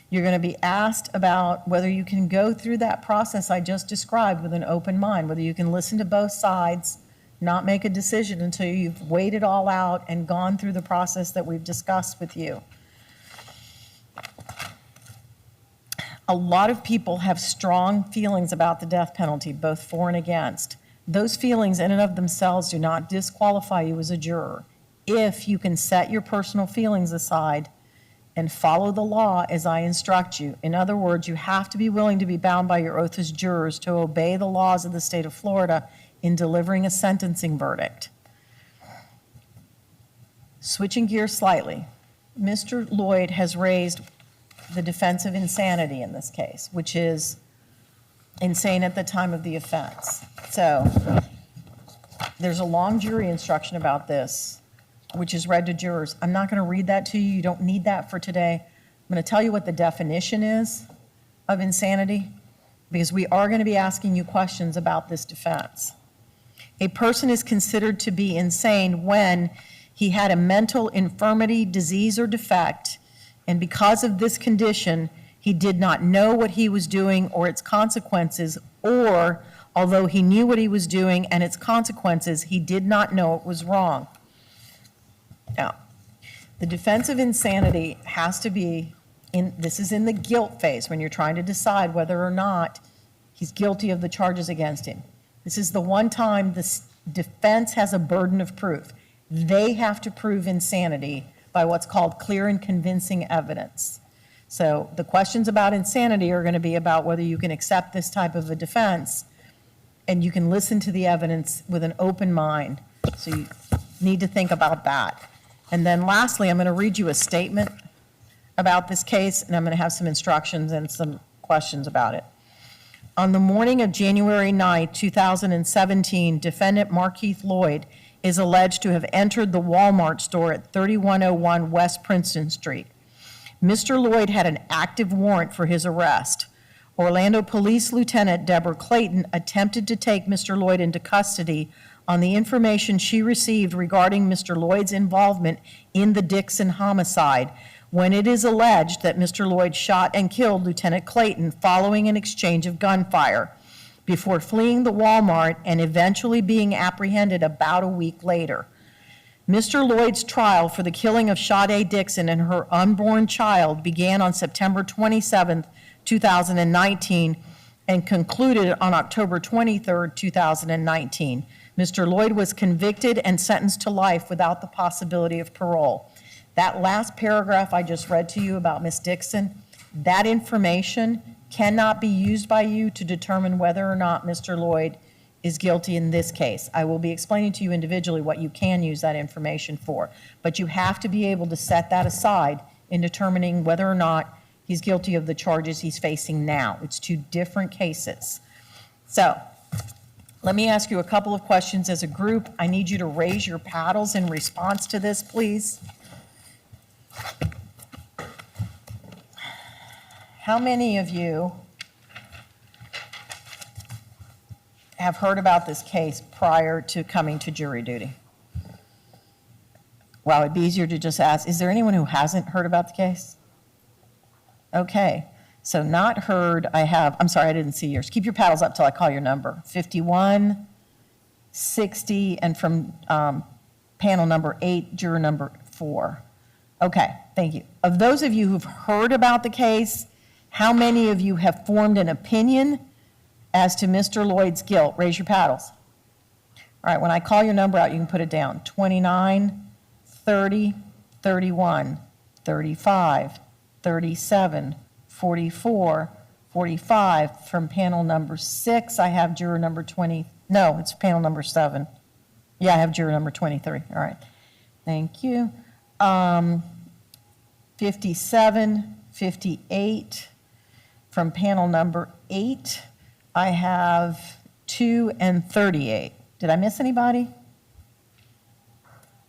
You're going to be asked about whether you can go through that process I just described with an open mind, whether you can listen to both sides, not make a decision until you've weighed it all out and gone through the process that we've discussed with you. A lot of people have strong feelings about the death penalty, both for and against. Those feelings in and of themselves do not disqualify you as a juror if you can set your personal feelings aside and follow the law as I instruct you. In other words, you have to be willing to be bound by your oath as jurors to obey the laws of the state of Florida in delivering a sentencing verdict. Switching gears slightly, Mr. Loyd has raised the defense of insanity in this case, which is insane at the time of the offense. So there's a long jury instruction about this, which is read to jurors. I'm not going to read that to you. You don't need that for today. I'm going to tell you what the definition is of insanity, because we are going to be asking you questions about this defense. A person is considered to be insane when he had a mental infirmity, disease, or defect, and because of this condition, he did not know what he was doing or its consequences, or although he knew what he was doing and its consequences, he did not know it was wrong. Now, the defense of insanity has to be, this is in the guilt phase when you're trying to decide whether or not he's guilty of the charges against him. This is the one time the defense has a burden of proof. They have to prove insanity by what's called clear and convincing evidence. So the questions about insanity are going to be about whether you can accept this type of a defense and you can listen to the evidence with an open mind. So you need to think about that. And then lastly, I'm going to read you a statement about this case, and I'm going to have some instructions and some questions about it. On the morning of January 9, 2017, defendant Markeith Loyd is alleged to have entered the Walmart store at 3101 West Princeton Street. Mr. Loyd had an active warrant for his arrest. Orlando Police Lieutenant Debra Clayton attempted to take Mr. Loyd into custody on the information she received regarding Mr. Loyd's involvement in the Dixon homicide, when it is alleged that Mr. Loyd shot and killed Lieutenant Clayton following an exchange of gunfire before fleeing the Walmart and eventually being apprehended about a week later. Mr. Loyd's trial for the killing of Sade Dixon and her unborn child began on September 27, 2019, and concluded on October 23, 2019. Mr. Loyd was convicted and sentenced to life without the possibility of parole. That last paragraph I just read to you about Ms. Dixon, that information cannot be used by you to determine whether or not Mr. Loyd is guilty in this case. I will be explaining to you individually what you can use that information for, but you have to be able to set that aside in determining whether or not he's guilty of the charges he's facing now. It's two different cases. So let me ask you a couple of questions as a group. I need you to raise your paddles in response to this, please. How many of you have heard about this case prior to coming to jury duty? Well, it'd be easier to just ask, is there anyone who hasn't heard about the case? Okay, so not heard, I'm sorry, I didn't see yours. Keep your paddles up till I call your number. 51, 60, and from panel number 8, juror number 4. Okay, thank you. Of those of you who've heard about the case, how many of you have formed an opinion as to Mr. Loyd's guilt? Raise your paddles. All right, when I call your number out, you can put it down. 29, 30, 31, 35, 37, 44, 45. From panel number 6, I have juror number 20. No, it's panel number 7. Yeah, I have juror number 23. All right, thank you. 57, 58. From panel number 8, I have 2 and 38. Did I miss anybody?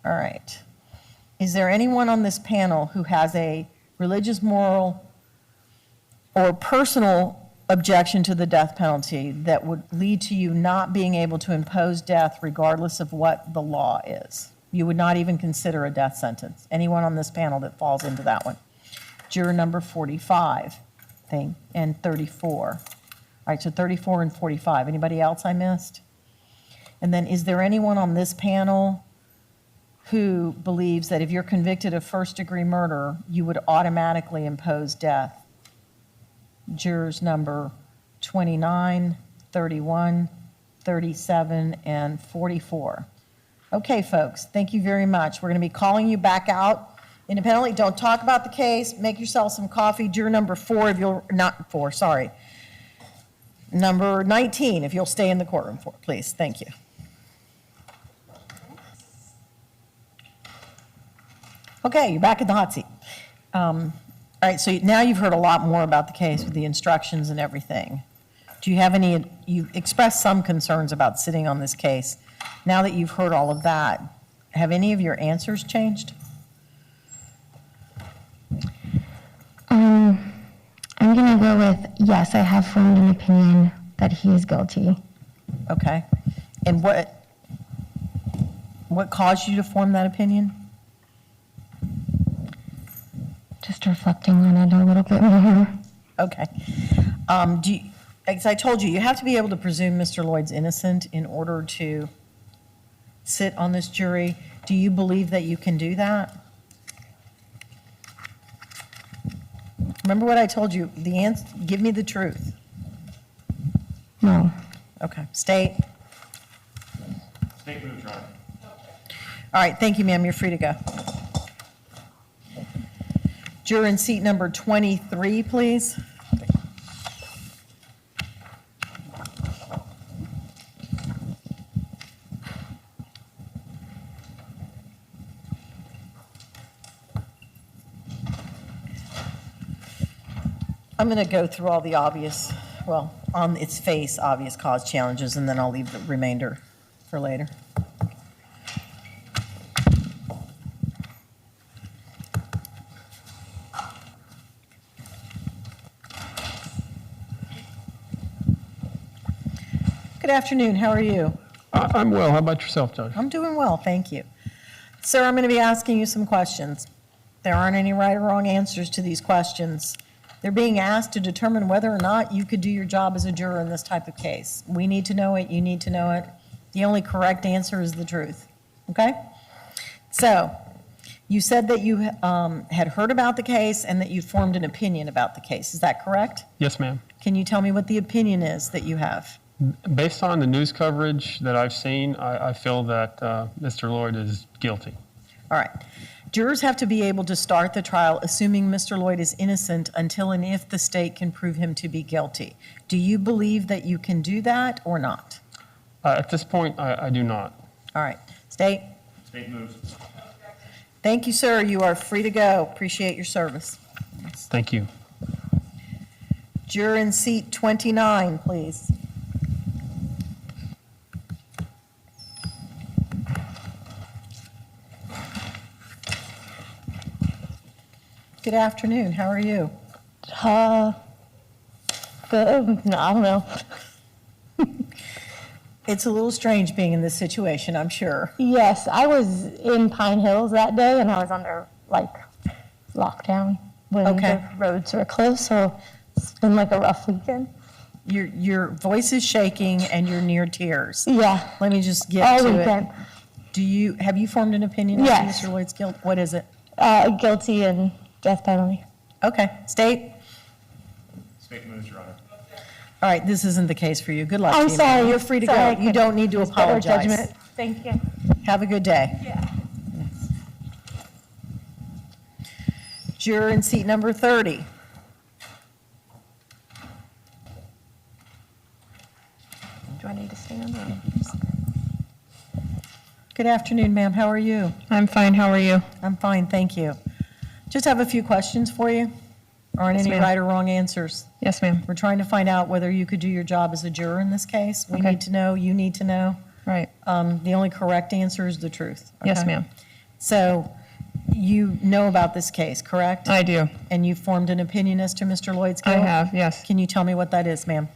All right. Is there anyone on this panel who has a religious, moral, or personal objection to the death penalty that would lead to you not being able to impose death regardless of what the law is? You would not even consider a death sentence. Anyone on this panel that falls into that one? Juror number 45 and 34. All right, so 34 and 45. Anybody else I missed? And then is there anyone on this panel who believes that if you're convicted of first-degree murder, you would automatically impose death? Jurors number 29, 31, 37, and 44. Okay, folks, thank you very much. We're going to be calling you back out independently. Don't talk about the case. Make yourself some coffee. Juror number 4, if you'll, not 4, sorry. Number 19, if you'll stay in the courtroom for, please. Thank you. Okay, you're back at the hot seat. All right, so now you've heard a lot more about the case with the instructions and everything. Do you have any, you expressed some concerns about sitting on this case. Now that you've heard all of that, have any of your answers changed? I'm going to go with, yes, I have formed an opinion that he is guilty. Okay. And what caused you to form that opinion? Just reflecting on it a little bit more. Okay. As I told you, you have to be able to presume Mr. Loyd's innocent in order to sit on this jury. Do you believe that you can do that? Remember what I told you, the answer, give me the truth. No. Okay, State. State moves, Your Honor. All right, thank you, ma'am, you're free to go. Juror in seat number 23, please. I'm going to go through all the obvious, well, on its face, obvious cause challenges, and then I'll leave the remainder for later. Good afternoon, how are you? I'm well. How about yourself, Judge? I'm doing well, thank you. Sir, I'm going to be asking you some questions. There aren't any right or wrong answers to these questions. They're being asked to determine whether or not you could do your job as a juror in this type of case. We need to know it, you need to know it. The only correct answer is the truth, okay? So, you said that you had heard about the case and that you formed an opinion about the case. Is that correct? Yes, ma'am. Can you tell me what the opinion is that you have? Based on the news coverage that I've seen, I feel that Mr. Loyd is guilty. All right. Jurors have to be able to start the trial assuming Mr. Loyd is innocent until and if the state can prove him to be guilty. Do you believe that you can do that or not? At this point, I do not. All right. State? State moves. Thank you, sir. You are free to go. Appreciate your service. Thank you. Juror in seat 29, please. Good afternoon. How are you? Good. No, I don't know. It's a little strange being in this situation, I'm sure. Yes, I was in Pine Hills that day, and I was under, like, lockdown when Okay. the roads were closed, so it's been like a rough weekend. Your voice is shaking and you're near tears. Yeah. Let me just get All to weekend. it. Have you formed an opinion as Yes. to Mr. Loyd's guilt? What is it? Guilty and death penalty. Okay. State? State moves, Your Honor. All right, this isn't the case for you. Good luck to I'm you. sorry. You're free to Sorry, go. You don't need to use better apologize. judgment. Thank you. Have a good day. Yeah. Juror in seat number 30. Do I need to stand? Or? Good afternoon, ma'am. How are you? I'm fine, how are you? I'm fine, thank you. Just have a few questions for you. Aren't Yes, any ma'am. right or wrong answers. Yes, ma'am. We're trying to find out whether you could do your job as a juror in this case. We Okay. need to know, you need to know. Right. The only correct answer is the truth. Yes, okay? ma'am. So you know about this case, correct? I do. And you formed an opinion as to Mr. Lloyd's I guilt? have, yes. Can you tell me what that is, ma'am?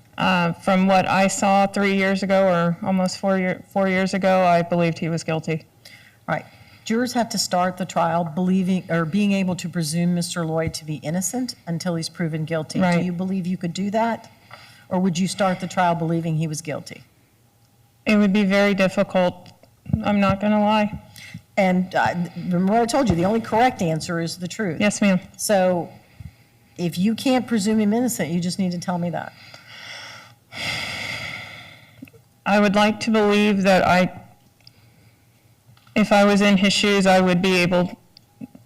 From what I saw 3 years ago, or almost 4 years ago, I believed he was guilty. All right. Jurors have to start the trial believing or being able to presume Mr. Lloyd to be innocent until he's proven guilty. Right. Do you believe you could do that? Or would you start the trial believing he was guilty? It would be very difficult. I'm not going to lie. And remember what I told you, the only correct answer is the truth. Yes, ma'am. So if you can't presume him innocent, you just need to tell me that. I would like to believe that if I was in his shoes, I would be able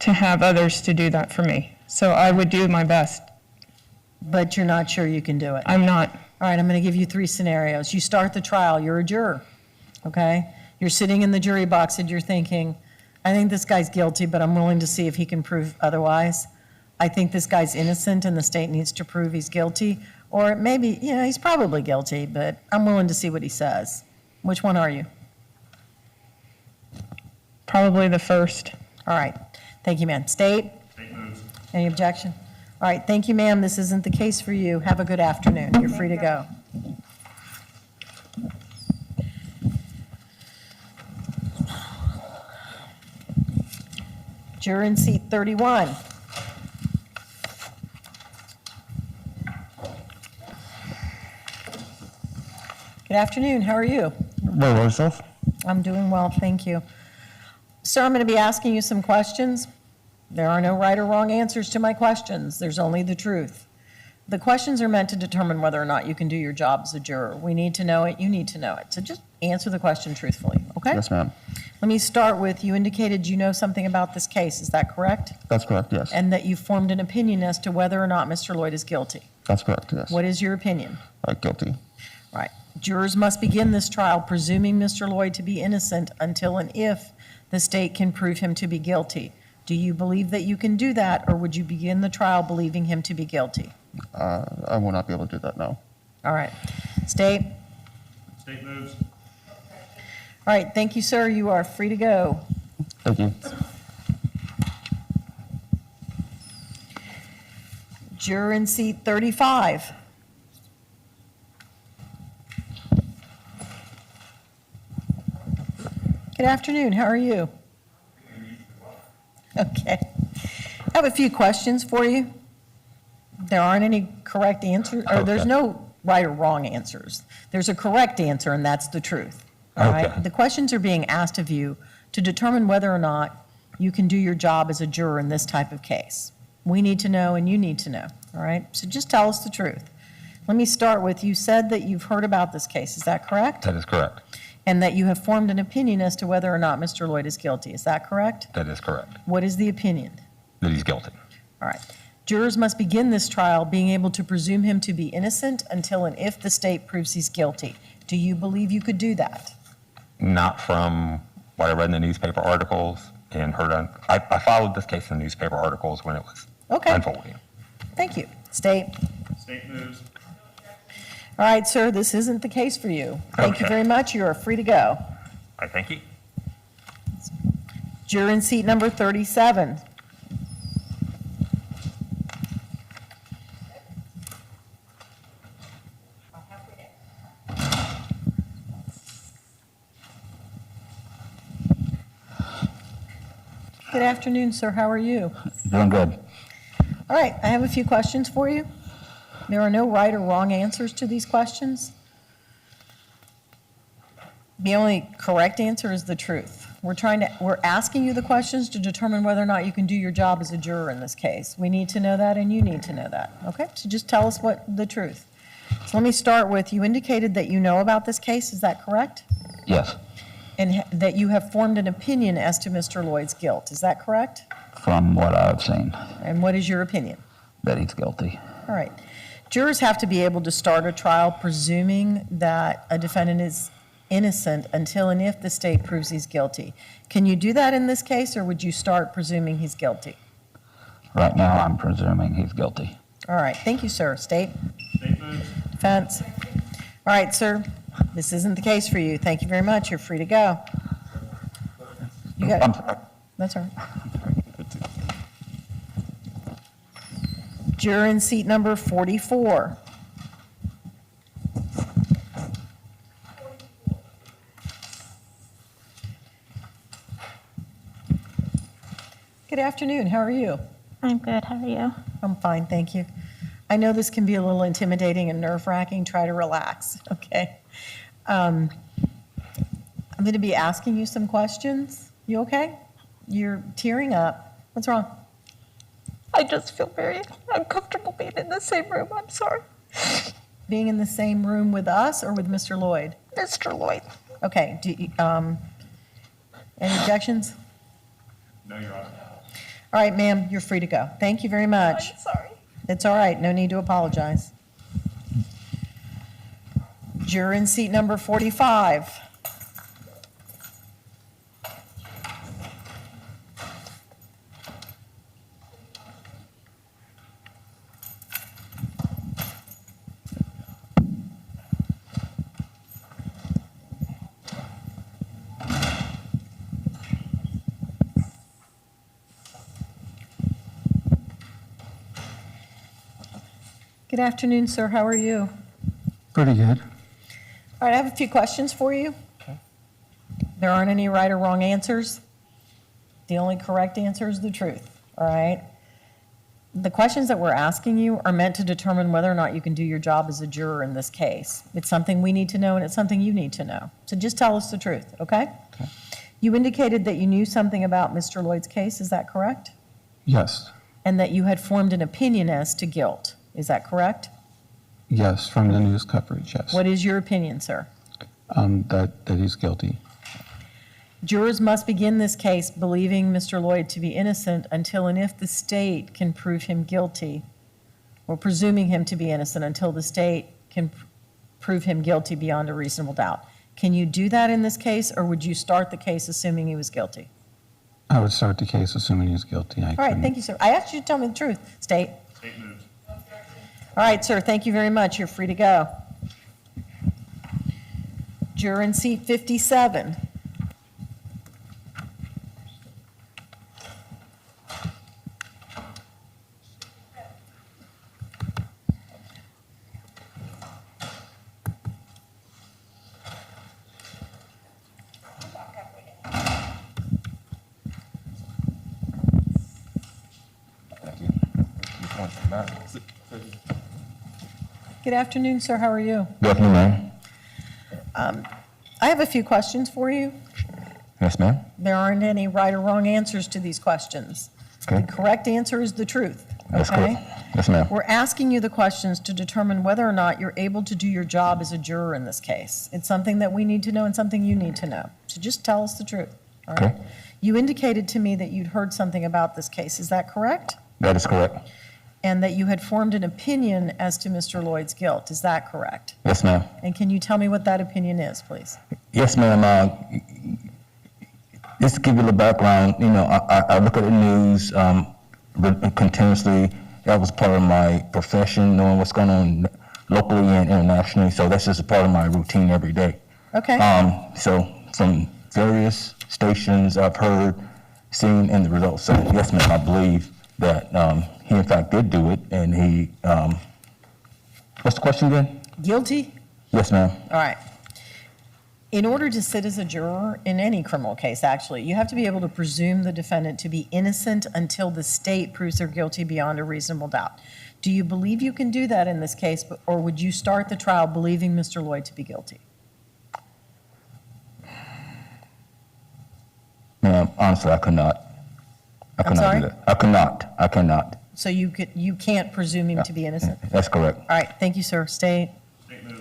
to have others to do that for me. So I would do my best. But you're not sure you can do it. I'm not. All right, I'm going to give you 3 scenarios. You start the trial, you're a juror, okay? You're sitting in the jury box and you're thinking, I think this guy's guilty, but I'm willing to see if he can prove otherwise. I think this guy's innocent and the state needs to prove he's guilty. Or maybe, he's probably guilty, but I'm willing to see what he says. Which one are you? Probably the first. All right. Thank you, ma'am. State? State moves. Any objection? All right. Thank you, ma'am. This isn't the case for you. Have a good afternoon. You're free to go. Juror in seat 31. Good afternoon. How are you? Very well, yourself? I'm doing well, thank you. Sir, I'm going to be asking you some questions. There are no right or wrong answers to my questions. There's only the truth. The questions are meant to determine whether or not you can do your job as a juror. We need to know it. You need to know it. So just answer the question truthfully, okay? Yes, ma'am. Let me start with, you indicated you know something about this case. Is that correct? That's correct, yes. And that you formed an opinion as to whether or not Mr. Lloyd is guilty. That's correct, yes. What is your opinion? Guilty. Right. Jurors must begin this trial presuming Mr. Lloyd to be innocent until and if the state can prove him to be guilty. Do you believe that you can do that, or would you begin the trial believing him to be guilty? I will not be able to do that, no. All right. State? State moves. All right. Thank you, sir. You are free to go. Thank you. Juror in seat 35. Good afternoon. How are you? Okay. I have a few questions for you. There aren't any correct answers, or there's no right or wrong answers. There's a correct answer, and that's the truth. All right? The questions are being asked of you to determine whether or not you can do your job as a juror in this type of case. We need to know, and you need to know. All right? So just tell us the truth. Let me start with, you said that you've heard about this case. Is that correct? That is correct. And that you have formed an opinion as to whether or not Mr. Lloyd is guilty. Is that correct? That is correct. What is the opinion? That he's guilty. All right. Jurors must begin this trial being able to presume him to be innocent until and if the state proves he's guilty. Do you believe you could do that? Not from what I read in the newspaper articles and heard on. I followed this case in the newspaper articles when it was unfolding. Thank you. State? State moves. All right, sir, this isn't the case for you. Thank you very much. You are free to go. I thank you. Juror in seat number 37. Good afternoon, sir. How are you? Doing good. All right, I have a few questions for you. There are no right or wrong answers to these questions. The only correct answer is the truth. We're asking you the questions to determine whether or not you can do your job as a juror in this case. We need to know that, and you need to know that. Okay, so just tell us the truth. So let me start with, you indicated that you know about this case. Is that correct? Yes. And that you have formed an opinion as to Mr. Lloyd's guilt. Is that correct? From what I've seen, And what is your opinion? that he's guilty. All right. Jurors have to be able to start a trial presuming that a defendant is innocent until and if the state proves he's guilty. Can you do that in this case, or would you start presuming he's guilty? Right now, I'm presuming he's guilty. All right, thank you, sir. State? State moves. Defense? All right, sir, this isn't the case for you. Thank you very much. You're free to go. You got it. That's all right. Juror in seat number 44. Good afternoon. How are you? I'm good. How are you? I'm fine, thank you. I know this can be a little intimidating and nerve-wracking. Try to relax, okay? I'm going to be asking you some questions. You okay? You're tearing up. What's wrong? I just feel very uncomfortable being in the same room. I'm sorry. Being in the same room with us or with Mr. Loyd? Mr. Loyd. Okay. Any objections? No, Your Honor. All right, ma'am, you're free to go. Thank you very much. I'm sorry. It's all right. No need to apologize. Juror in seat number 45. Good afternoon, sir. How are you? Pretty good. All right, I have a few questions for you. There aren't any right or wrong answers. The only correct answer is the truth, all right? The questions that we're asking you are meant to determine whether or not you can do your job as a juror in this case. It's something we need to know, and it's something you need to know. So just tell us the truth, okay? You indicated that you knew something about Mr. Loyd's case, is that correct? Yes. And that you had formed an opinion as to guilt, is that correct? Yes, from the news coverage, yes. What is your opinion, sir? That he's guilty. Jurors must begin this case believing Mr. Loyd to be innocent until and if the state can prove him guilty, or presuming him to be innocent until the state can prove him guilty beyond a reasonable doubt. Can you do that in this case, or would you start the case assuming he was guilty? I would start the case assuming he's guilty. All right, thank you, sir. I asked you to tell me the truth. State. State moves. All right, sir, thank you very much. You're free to go. Juror in seat 57. Good afternoon, sir. How are you? Good afternoon, ma'am. I have a few questions for you. Yes, ma'am. There aren't any right or wrong answers to these questions. Okay. The correct answer is the truth. That's okay? correct. Yes, ma'am. We're asking you the questions to determine whether or not you're able to do your job as a juror in this case. It's something that we need to know and something you need to know. So just tell us the truth. All right? Okay. You indicated to me that you'd heard something about this case. Is that correct? That is correct. And that you had formed an opinion as to Mr. Loyd's guilt. Is that correct? Yes, ma'am. And can you tell me what that opinion is, please? Yes, ma'am. Just to give you the background, I look at the news continuously. That was part of my profession, knowing what's going on locally and internationally. So that's just a part of my routine every day. Okay. So from various stations, I've heard, seen, and the results. So yes, ma'am, I believe that he in fact did do it, and he, what's the question again? Guilty? Yes, ma'am. All right. In order to sit as a juror in any criminal case, actually, you have to be able to presume the defendant to be innocent until the state proves they're guilty beyond a reasonable doubt. Do you believe you can do that in this case, or would you start the trial believing Mr. Loyd to be guilty? Ma'am, honestly, I could not. I could not do that. I cannot. So you can't presume him to be innocent? That's correct. All right, thank you, sir. State. State moves.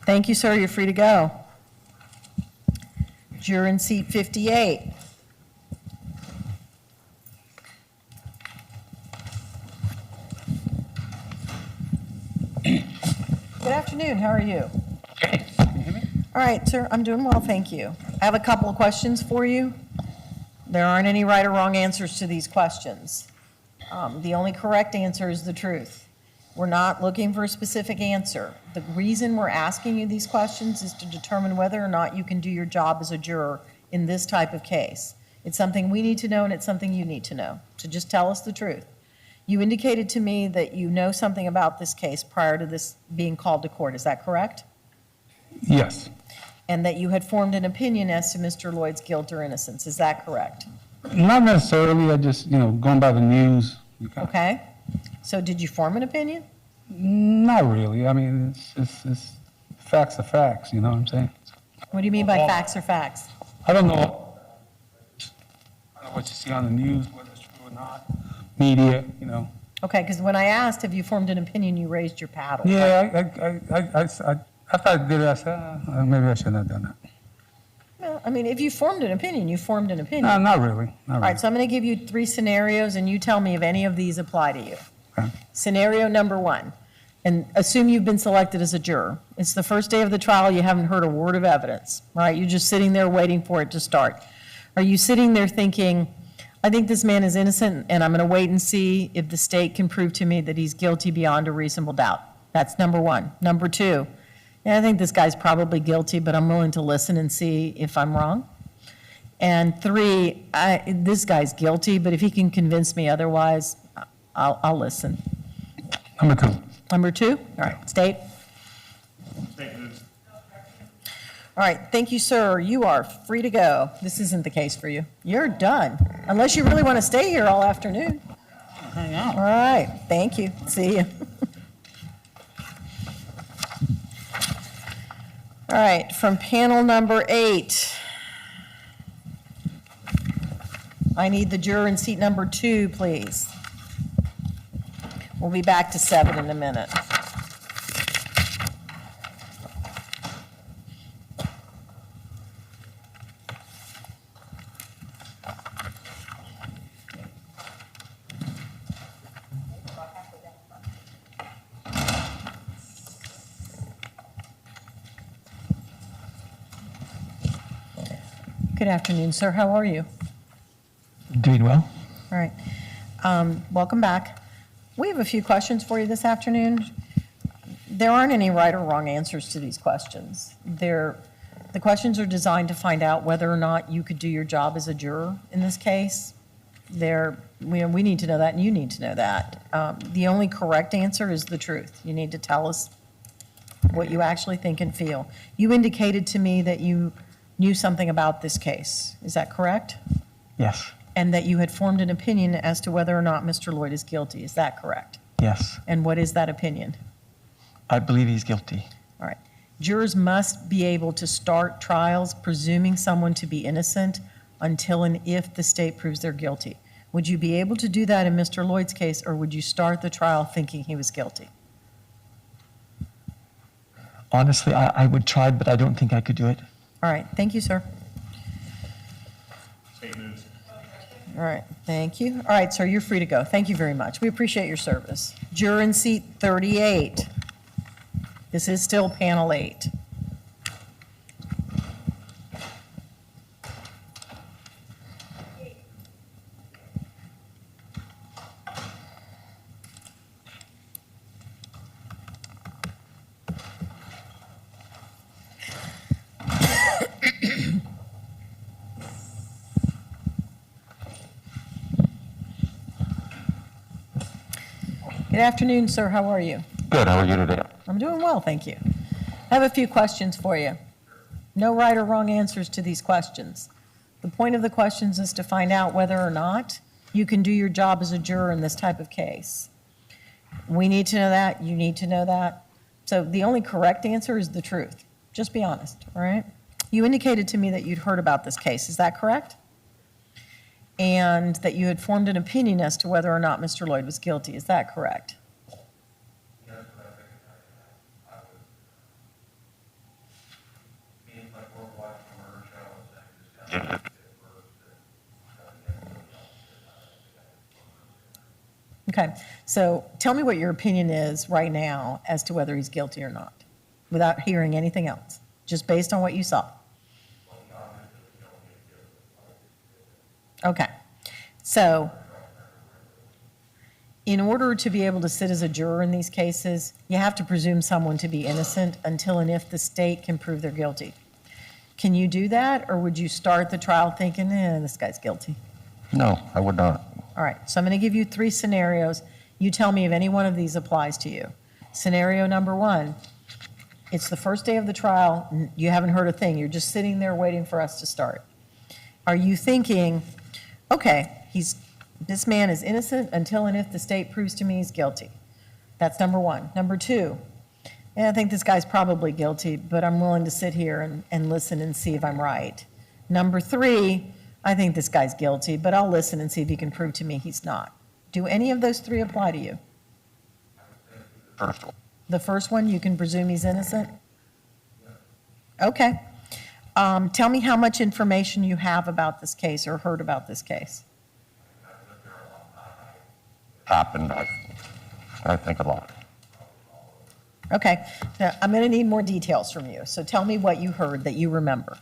Thank you, sir. You're free to go. Juror in seat 58. Good afternoon. How are you? All right, sir. I'm doing well, thank you. I have a couple of questions for you. There aren't any right or wrong answers to these questions. The only correct answer is the truth. We're not looking for a specific answer. The reason we're asking you these questions is to determine whether or not you can do your job as a juror in this type of case. It's something we need to know, and it's something you need to know. So just tell us the truth. You indicated to me that you know something about this case prior to this being called to court. Is that correct? Yes. And that you had formed an opinion as to Mr. Loyd's guilt or innocence. Is that correct? Not necessarily. I just, going by the news. Okay. So did you form an opinion? Not really. I mean, it's facts are facts. You know what I'm saying? What do you mean by facts or facts? I don't know what you see on the news, whether it's true or not. Media, Okay, because when I asked, have you formed an opinion, you raised your paddle. Yeah, after I did it, I said, maybe I shouldn't have done that. Well, I mean, if you formed an opinion, you formed an opinion. No, not really. All right, so I'm going to give you 3 scenarios, and you tell me if any of these apply to you. Okay. Scenario number 1, and assume you've been selected as a juror. It's the first day of the trial, you haven't heard a word of evidence, right? You're just sitting there waiting for it to start. Are you sitting there thinking, I think this man is innocent, and I'm going to wait and see if the state can prove to me that he's guilty beyond a reasonable doubt? That's number 1. Number 2, I think this guy's probably guilty, but I'm willing to listen and see if I'm wrong. And 3, this guy's guilty, but if he can convince me otherwise, I'll listen. Number 2. Number 2? All right, State. State moves. All right, thank you, sir. You are free to go. This isn't the case for you. You're done, unless you really want to stay here all afternoon. Hang out. All right, thank you. See you. All right, from panel number 8, I need the juror in seat number 2, please. We'll be back to 7 in a minute. Good afternoon, sir. How are you? Doing well. All right. Welcome back. We have a few questions for you this afternoon. There aren't any right or wrong answers to these questions. The questions are designed to find out whether or not you could do your job as a juror in this case. We need to know that, and you need to know that. The only correct answer is the truth. You need to tell us what you actually think and feel. You indicated to me that you knew something about this case. Is that correct? Yes. And that you had formed an opinion as to whether or not Mr. Loyd is guilty. Is that correct? Yes. And what is that opinion? I believe he's guilty. All right. Jurors must be able to start trials presuming someone to be innocent until and if the state proves they're guilty. Would you be able to do that in Mr. Loyd's case, or would you start the trial thinking he was guilty? Honestly, I would try, but I don't think I could do it. All right. Thank you, sir. State moves. All right. Thank you. All right, sir, you're free to go. Thank you very much. We appreciate your service. Juror in seat 38. This is still panel 8. Good afternoon, sir. How are you? Good. How are you today? I'm doing well, thank you. I have a few questions for you. No right or wrong answers to these questions. The point of the questions is to find out whether or not you can do your job as a juror in this type of case. We need to know that. You need to know that. So the only correct answer is the truth. Just be honest, all right? You indicated to me that you'd heard about this case. Is that correct? And that you had formed an opinion as to whether or not Mr. Loyd was guilty. Is that correct? Okay, so tell me what your opinion is right now as to whether he's guilty or not, without hearing anything else, just based on what you saw. Okay, so in order to be able to sit as a juror in these cases, you have to presume someone to be innocent until and if the state can prove they're guilty. Can you do that, or would you start the trial thinking, this guy's guilty? No, I would not. All right, so I'm going to give you 3 scenarios. You tell me if any one of these applies to you. Scenario number 1, it's the first day of the trial. You haven't heard a thing. You're just sitting there waiting for us to start. Are you thinking, okay, this man is innocent until and if the state proves to me he's guilty? That's number 1. Number 2, I think this guy's probably guilty, but I'm willing to sit here and listen and see if I'm right. Number 3, I think this guy's guilty, but I'll listen and see if he can prove to me he's not. Do any of those 3 apply to you? First one. The first one, you can presume he's innocent? Okay. Tell me how much information you have about this case or heard about this case. Happened, I think a lot. Okay. Now, I'm going to need more details from you. So tell me what you heard that you remember.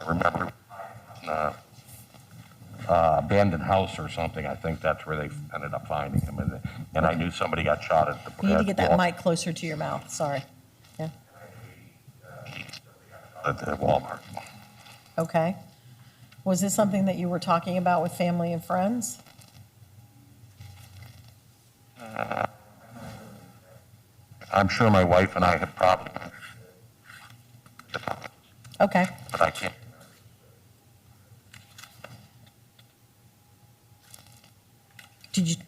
I remember abandoned house or something. I think that's where they ended up finding him. And I knew somebody got shot at the... You need to get that mic closer to your mouth. Sorry. Yeah. At the Walmart. Okay. Was this something that you were talking about with family and friends? I'm sure my wife and I have probably... Okay. But I can't...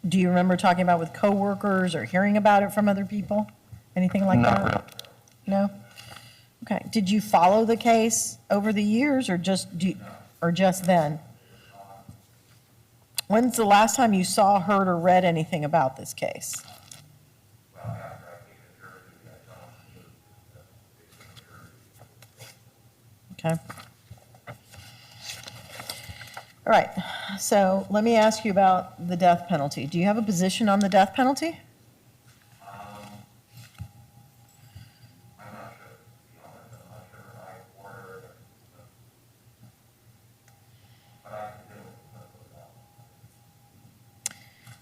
Do you remember talking about with coworkers or hearing about it from other people? Anything like that? Really. No? Okay. Did you follow the case over the years or just then? When's the last time you saw, heard, or read anything about this case? Okay. All right, so let me ask you about the death penalty. Do you have a position on the death penalty?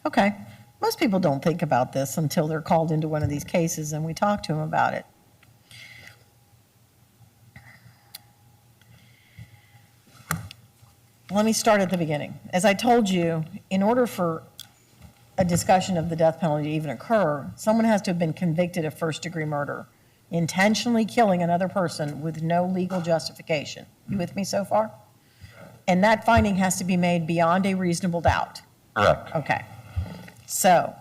Okay. Most people don't think about this until they're called into one of these cases and we talk to them about it. Let me start at the beginning. As I told you, in order for a discussion of the death penalty to even occur, someone has to have been convicted of first-degree murder, intentionally killing another person with no legal justification. You with me so far? And that finding has to be made beyond a reasonable doubt. Correct. Okay. So,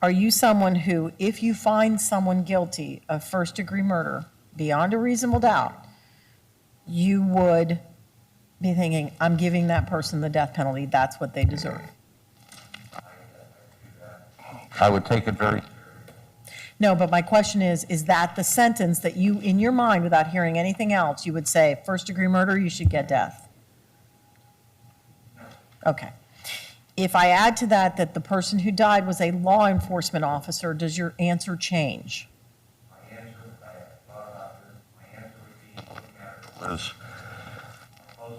are you someone who, if you find someone guilty of first-degree murder beyond a reasonable doubt, you would be thinking, I'm giving that person the death penalty, that's what they deserve? I would take it very... No, but my question is that the sentence that you, in your mind, without hearing anything else, you would say, first-degree murder, you should get death? Okay. If I add to that that the person who died was a law enforcement officer, does your answer change? My answer, I thought about this, my answer would be, was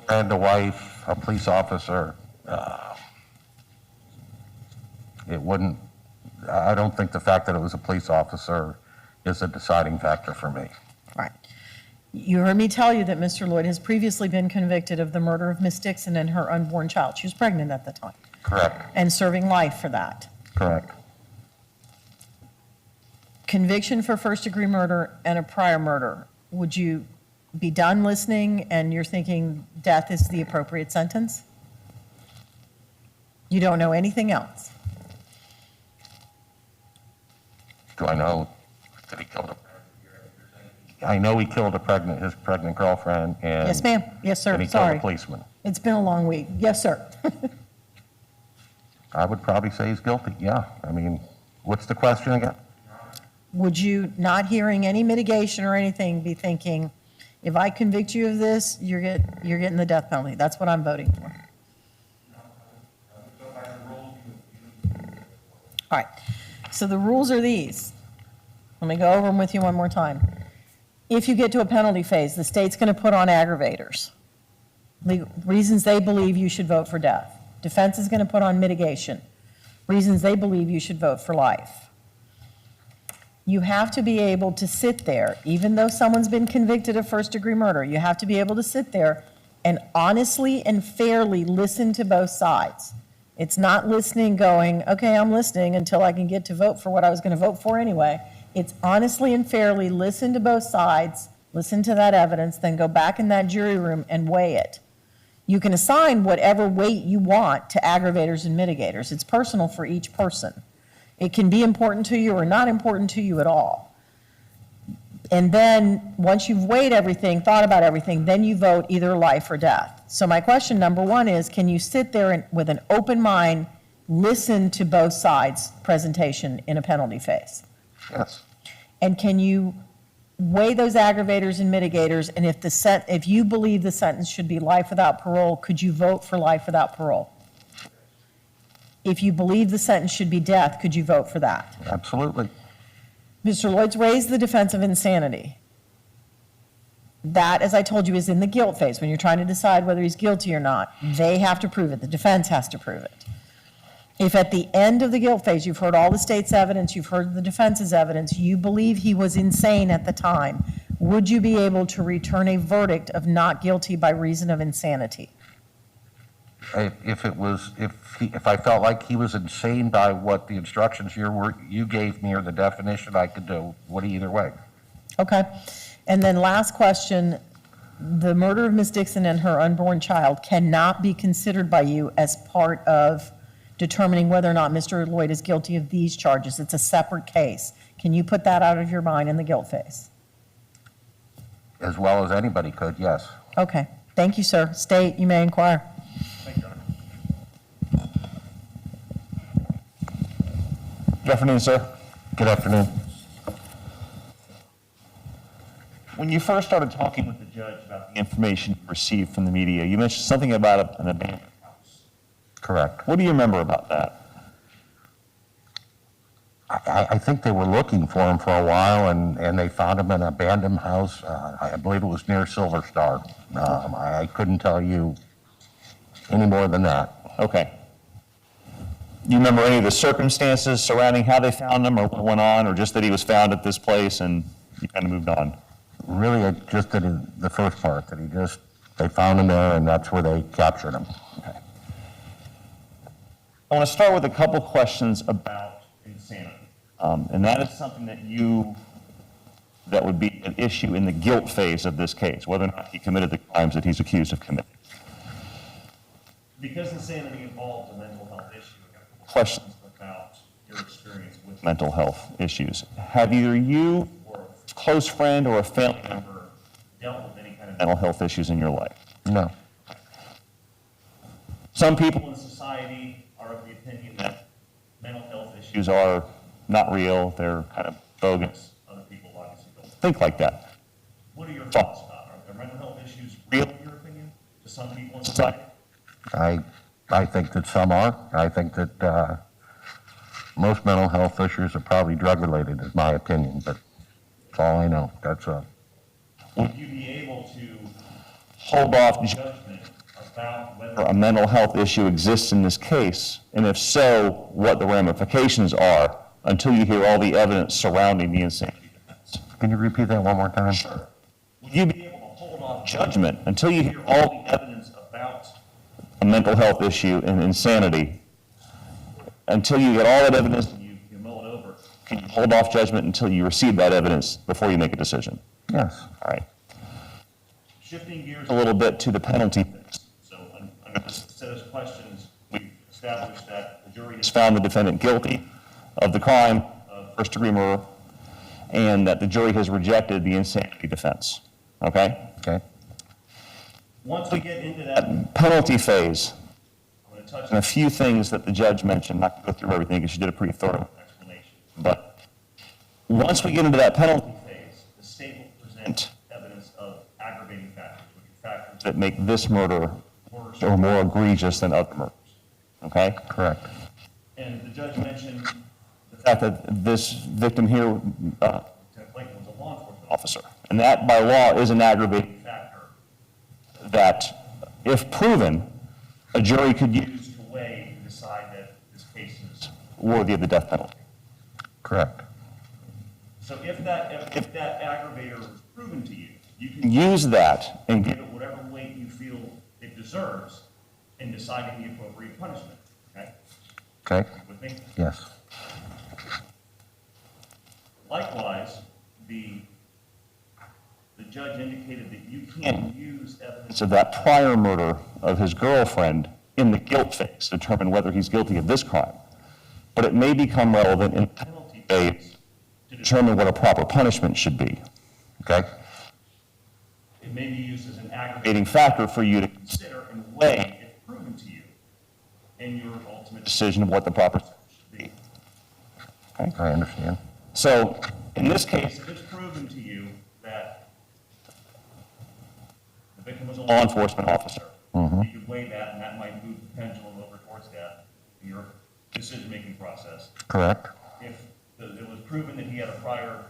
and a wife, a police officer, it wouldn't, I don't think the fact that it was a police officer is a deciding factor for me. Right. You heard me tell you that Mr. Loyd has previously been convicted of the murder of Miss Dixon and her unborn child. She was pregnant at the time. Correct. And serving life for that. Correct. Conviction for first-degree murder and a prior murder. Would you be done listening and you're thinking death is the appropriate sentence? You don't know anything else? Do I know that he killed I know he killed his pregnant girlfriend and... Yes, ma'am. Yes, sir. And he Sorry. killed a policeman. It's been a long week. Yes, sir. I would probably say he's guilty, yeah. I mean, what's the question again? Would you, not hearing any mitigation or anything, be thinking, if I convict you of this, you're getting the death penalty? That's what I'm voting for. All right. So the rules are these. Let me go over them with you one more time. If you get to a penalty phase, the state's going to put on aggravators. Reasons they believe you should vote for death. Defense is going to put on mitigation. Reasons they believe you should vote for life. You have to be able to sit there, even though someone's been convicted of first-degree murder, you have to be able to sit there and honestly and fairly listen to both sides. It's not listening going, okay, I'm listening until I can get to vote for what I was going to vote for anyway. It's honestly and fairly listen to both sides, listen to that evidence, then go back in that jury room and weigh it. You can assign whatever weight you want to aggravators and mitigators. It's personal for each person. It can be important to you or not important to you at all. And then once you've weighed everything, thought about everything, then you vote either life or death. So my question number one is, can you sit there and, with an open mind, listen to both sides' presentation in a penalty phase? Yes. And can you weigh those aggravators and mitigators, and if you believe the sentence should be life without parole, could you vote for life without parole? If you believe the sentence should be death, could you vote for that? Absolutely. Mr. Lloyd's raised the defense of insanity. That, as I told you, is in the guilt phase. When you're trying to decide whether he's guilty or not, they have to prove it. The defense has to prove it. If at the end of the guilt phase, you've heard all the state's evidence, you've heard the defense's evidence, you believe he was insane at the time, would you be able to return a verdict of not guilty by reason of insanity? If I felt like he was insane by what the instructions you gave me or the definition, I could do either way. Okay. And then last question, the murder of Ms. Dixon and her unborn child cannot be considered by you as part of determining whether or not Mr. Lloyd is guilty of these charges. It's a separate case. Can you put that out of your mind in the guilt phase? As well as anybody could, yes. Okay. Thank you, sir. State, you may inquire. Thank you, Your Honor. Good afternoon, sir. Good afternoon. When you first started talking with the judge about the information you received from the media, you mentioned something about an abandoned house. Correct. What do you remember about that? I think they were looking for him for a while, and they found him in an abandoned house. I believe it was near Silver Star. I couldn't tell you any more than that. Okay. You remember any of the circumstances surrounding how they found him or what went on, or just that he was found at this place and you kind of moved on? Really, I just did the first part, that they found him there, and that's where they captured him. Okay. I want to start with a couple questions about insanity. And that is something that would be an issue in the guilt phase of this case, whether or not he committed the crimes that he's accused of committing. Because insanity involves a mental health issue, I have a couple questions about your experience with mental health issues. Have either you or a close friend or a family member dealt with any kind of mental health issues in your life? No. Some people in society are of the opinion that mental health issues are not real, they're kind of bogus. Other people obviously don't think like that. What are your thoughts about it? Are mental health issues real in your opinion to some people in society? I think that some are. I think that most mental health issues are probably drug-related, is my opinion, but that's all I know. Would you be able to hold off judgment about whether a mental health issue exists in this case, and if so, what the ramifications are, until you hear all the evidence surrounding the insanity defense? Can you repeat that one more time? Sure. Would you be able to hold off judgment until you hear all the evidence about a mental health issue and insanity, until you get all that evidence and you mull it over? Can you hold off judgment until you receive that evidence before you make a decision? Yes. All right. Shifting gears a little bit to the penalty phase. So under this set of questions, we've established that the jury has found the defendant guilty of the crime of first-degree murder, and that the jury has rejected the insanity defense. Okay? Okay. Once we get into that penalty phase, I'm going to touch on a few things that the judge mentioned. Not going to go through everything because she did a pretty thorough explanation. But once we get into that penalty phase, the state will present evidence of aggravating factors, which are factors that make this murder worse or more egregious than other murders. Okay? Correct. And the judge mentioned the fact that this victim here, Lieutenant Clayton, was a law enforcement officer. And that, by law, is an aggravating factor that if proven, a jury could use to weigh and decide that this case is worthy of the death penalty. Correct. So if that aggravator was proven to you, you can use that and give it whatever weight you feel it deserves in deciding the appropriate punishment. Okay? Okay. With me? Yes. Likewise, the judge indicated that you can't use evidence of that prior murder of his girlfriend in the guilt phase to determine whether he's guilty of this crime. But it may become relevant in the penalty phase to determine what a proper punishment should be. Okay? It may be used as an aggravating factor for you to consider and weigh if proven to you in your ultimate decision of what the proper sentence should be. Okay? I understand. So, in this case, if it's proven to you that the victim was a law enforcement officer, you could weigh that, and that might move the pendulum over towards death in your decision-making process. Correct. If it was proven that he had a prior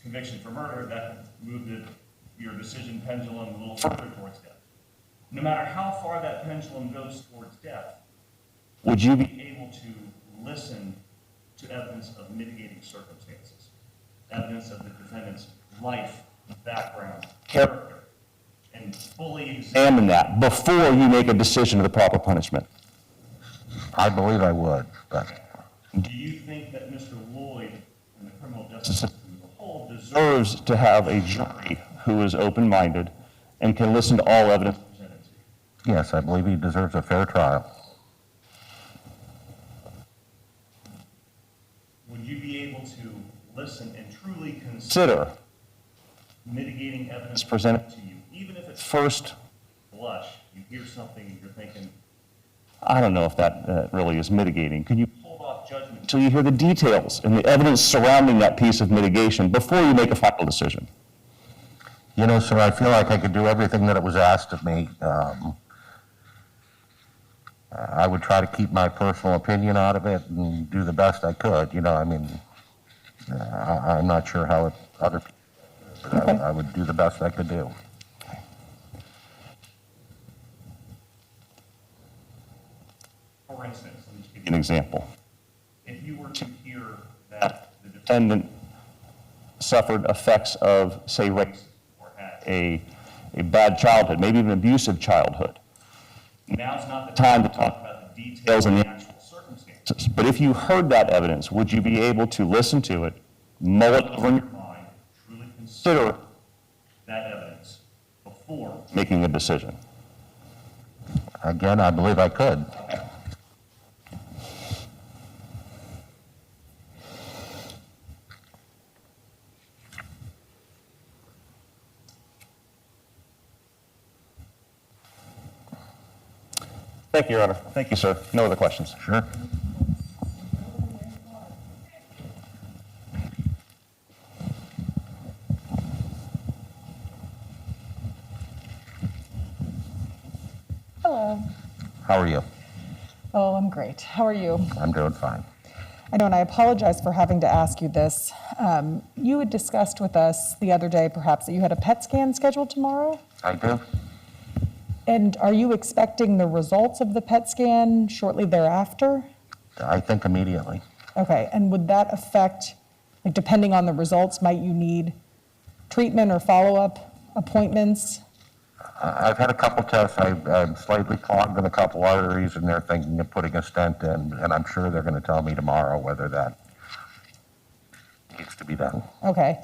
conviction for murder, that could move your decision pendulum a little further towards death. No matter how far that pendulum goes towards death, would you be able to listen to evidence of mitigating circumstances, evidence of the defendant's life, background, character, and fully examine that before you make a decision of the proper punishment? I believe I would, but do you think that Mr. Loyd and the criminal justice system as a whole deserves to have a jury who is open-minded and can listen to all evidence presented to you? yes, I believe he deserves a fair trial. Would you be able to listen and truly consider mitigating evidence presented to you, even if at first blush you hear something and you're thinking, I don't know if that really is mitigating? Can you hold off judgment until you hear the details and the evidence surrounding that piece of mitigation before you make a final decision? You know, sir, I feel like I could do everything that it was asked of me. I would try to keep my personal opinion out of it and do the best I could. You know, I mean, I'm not sure how other people, but I would do the best I could do. For instance, let me just give you an example. If you were to hear that the defendant suffered effects of, say, racism or had a bad childhood, maybe even abusive childhood, now's not the time to talk about the details and the actual circumstances. But if you heard that evidence, would you be able to listen to it, mull it over in your mind, truly consider that evidence before making a decision? Again, I believe I could. Thank you, Your Honor. Thank you, sir. No other questions? Sure. Hello. How are you? Oh, I'm great. How are you? I'm doing fine. I know, and I apologize for having to ask you this. You had discussed with us the other day, perhaps, that you had a PET scan scheduled tomorrow? I do. And are you expecting the results of the PET scan shortly thereafter? I think immediately. Okay, and would that affect, like, depending on the results, might you need treatment or follow-up appointments? I've had a couple tests. I'm slightly clogged in a couple arteries, and they're thinking of putting a stent in, and I'm sure they're going to tell me tomorrow whether that needs to be done. Okay.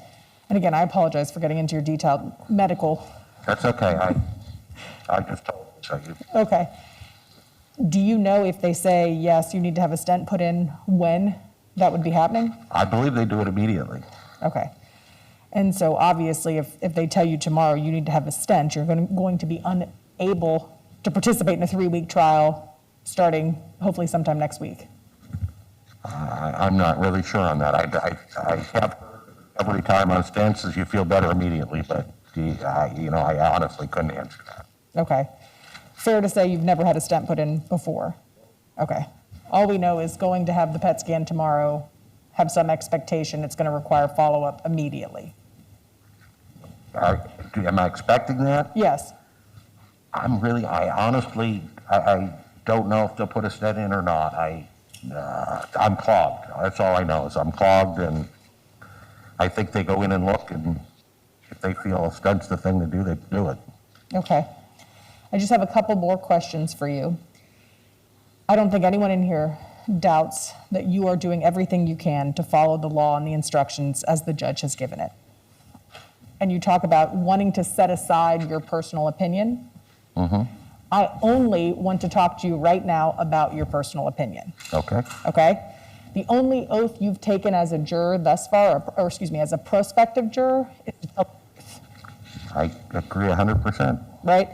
And again, I apologize for getting into your detailed medical. That's okay. I just told you. So you. Okay. Do you know if they say, yes, you need to have a stent put in, when that would be happening? I believe they do it immediately. Okay. And so obviously, if they tell you tomorrow you need to have a stent, you're going to be unable to participate in a 3-week trial starting hopefully sometime next week. I'm not really sure on that. I have heard every time on stents is you feel better immediately, but I honestly couldn't answer that. Okay. Fair to say you've never had a stent put in before? Okay. All we know is going to have the PET scan tomorrow, have some expectation it's going to require follow-up immediately. Am I expecting that? Yes. I honestly don't know if they'll put a stent in or not. I'm clogged. That's all I know is I'm clogged, and I think they go in and look, and if they feel a stent's the thing to do, they do it. Okay. I just have a couple more questions for you. I don't think anyone in here doubts that you are doing everything you can to follow the law and the instructions as the judge has given it. And you talk about wanting to set aside your personal opinion. Mm-hmm. I only want to talk to you right now about your personal opinion. Okay. Okay? The only oath you've taken as a juror thus far, or excuse me, as a prospective juror, is to tell the truth. I agree 100%. Right?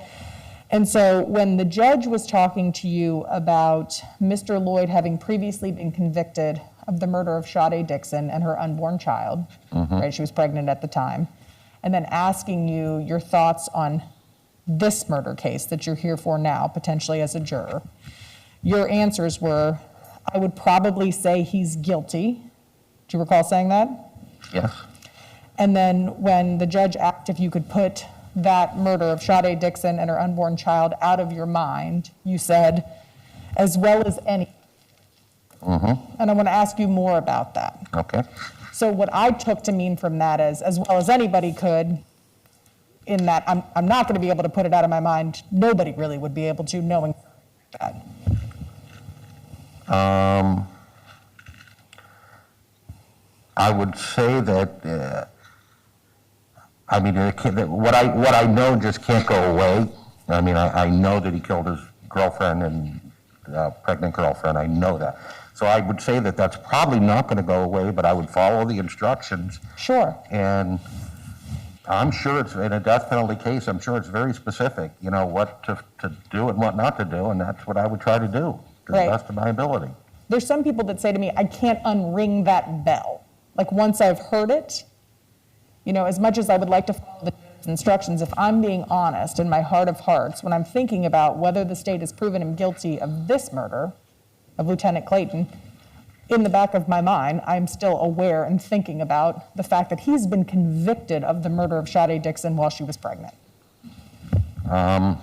And so when the judge was talking to you about Mr. Loyd having previously been convicted of the murder of Sade Dixon and her unborn child, right? She was pregnant at the time, and then asking you your thoughts on this murder case that you're here for now, potentially as a juror, your answers were, I would probably say he's guilty. Do you recall saying that? Yes. And then when the judge asked if you could put that murder of Sade Dixon and her unborn child out of your mind, you said, as well as any. And I want to ask you more about that. Okay. So what I took to mean from that is, as well as anybody could, in that I'm not going to be able to put it out of my mind. Nobody really would be able to, knowing that. I would say that, I mean, what I know just can't go away. I mean, I know that he killed his girlfriend and pregnant girlfriend. I know that. So I would say that that's probably not going to go away, but I would follow the instructions. Sure. And I'm sure it's, in a death penalty case, I'm sure it's very specific, you know, what to do and what not to do, and that's what I would try to do to the best of my ability. There's some people that say to me, I can't unring that bell. Like once I've heard it, you know, as much as I would like to follow the instructions, if I'm being honest in my heart of hearts, when I'm thinking about whether the state has proven him guilty of this murder of Lieutenant Clayton, in the back of my mind, I'm still aware and thinking about the fact that he's been convicted of the murder of Sade Dixon while she was pregnant. I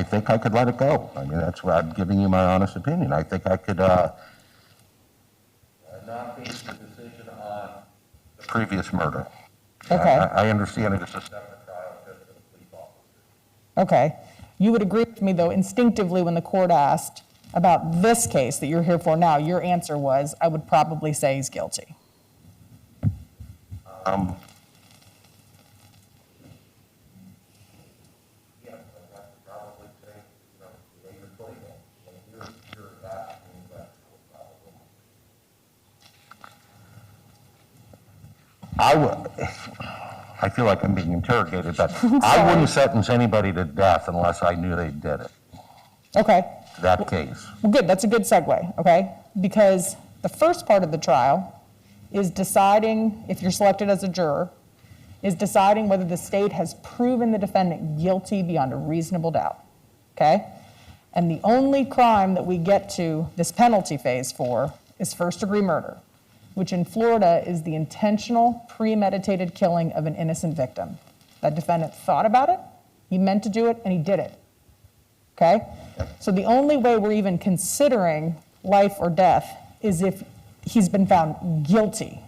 think I could let it go. I mean, that's why I'm giving you my honest opinion. I think I could not base the decision on the previous murder. Okay. I understand it as a separate trial just for the police officer. Okay. You would agree with me, though, instinctively when the court asked about this case that you're here for now, your answer was, I would probably say he's guilty. I feel like I'm being interrogated, but I wouldn't sentence anybody to death unless I knew they did it. Okay. That case. Well, good. That's a good segue, okay? Because the first part of the trial is deciding, if you're selected as a juror, is deciding whether the state has proven the defendant guilty beyond a reasonable doubt, okay? And the only crime that we get to this penalty phase for is first-degree murder, which in Florida is the intentional, premeditated killing of an innocent victim. That defendant thought about it, he meant to do it, and he did it, okay? So the only way we're even considering life or death is if he's been found guilty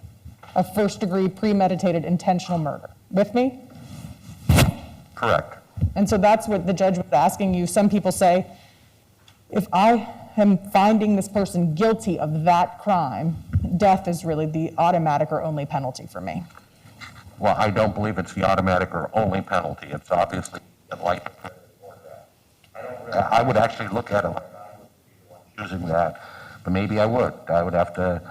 of first-degree, premeditated, intentional murder. With me? Correct. And so that's what the judge was asking you. Some people say, if I am finding this person guilty of that crime, death is really the automatic or only penalty for me. Well, I don't believe it's the automatic or only penalty. It's obviously a life or death. I would actually look at it like I would be the one choosing that, but maybe I would. I would have to,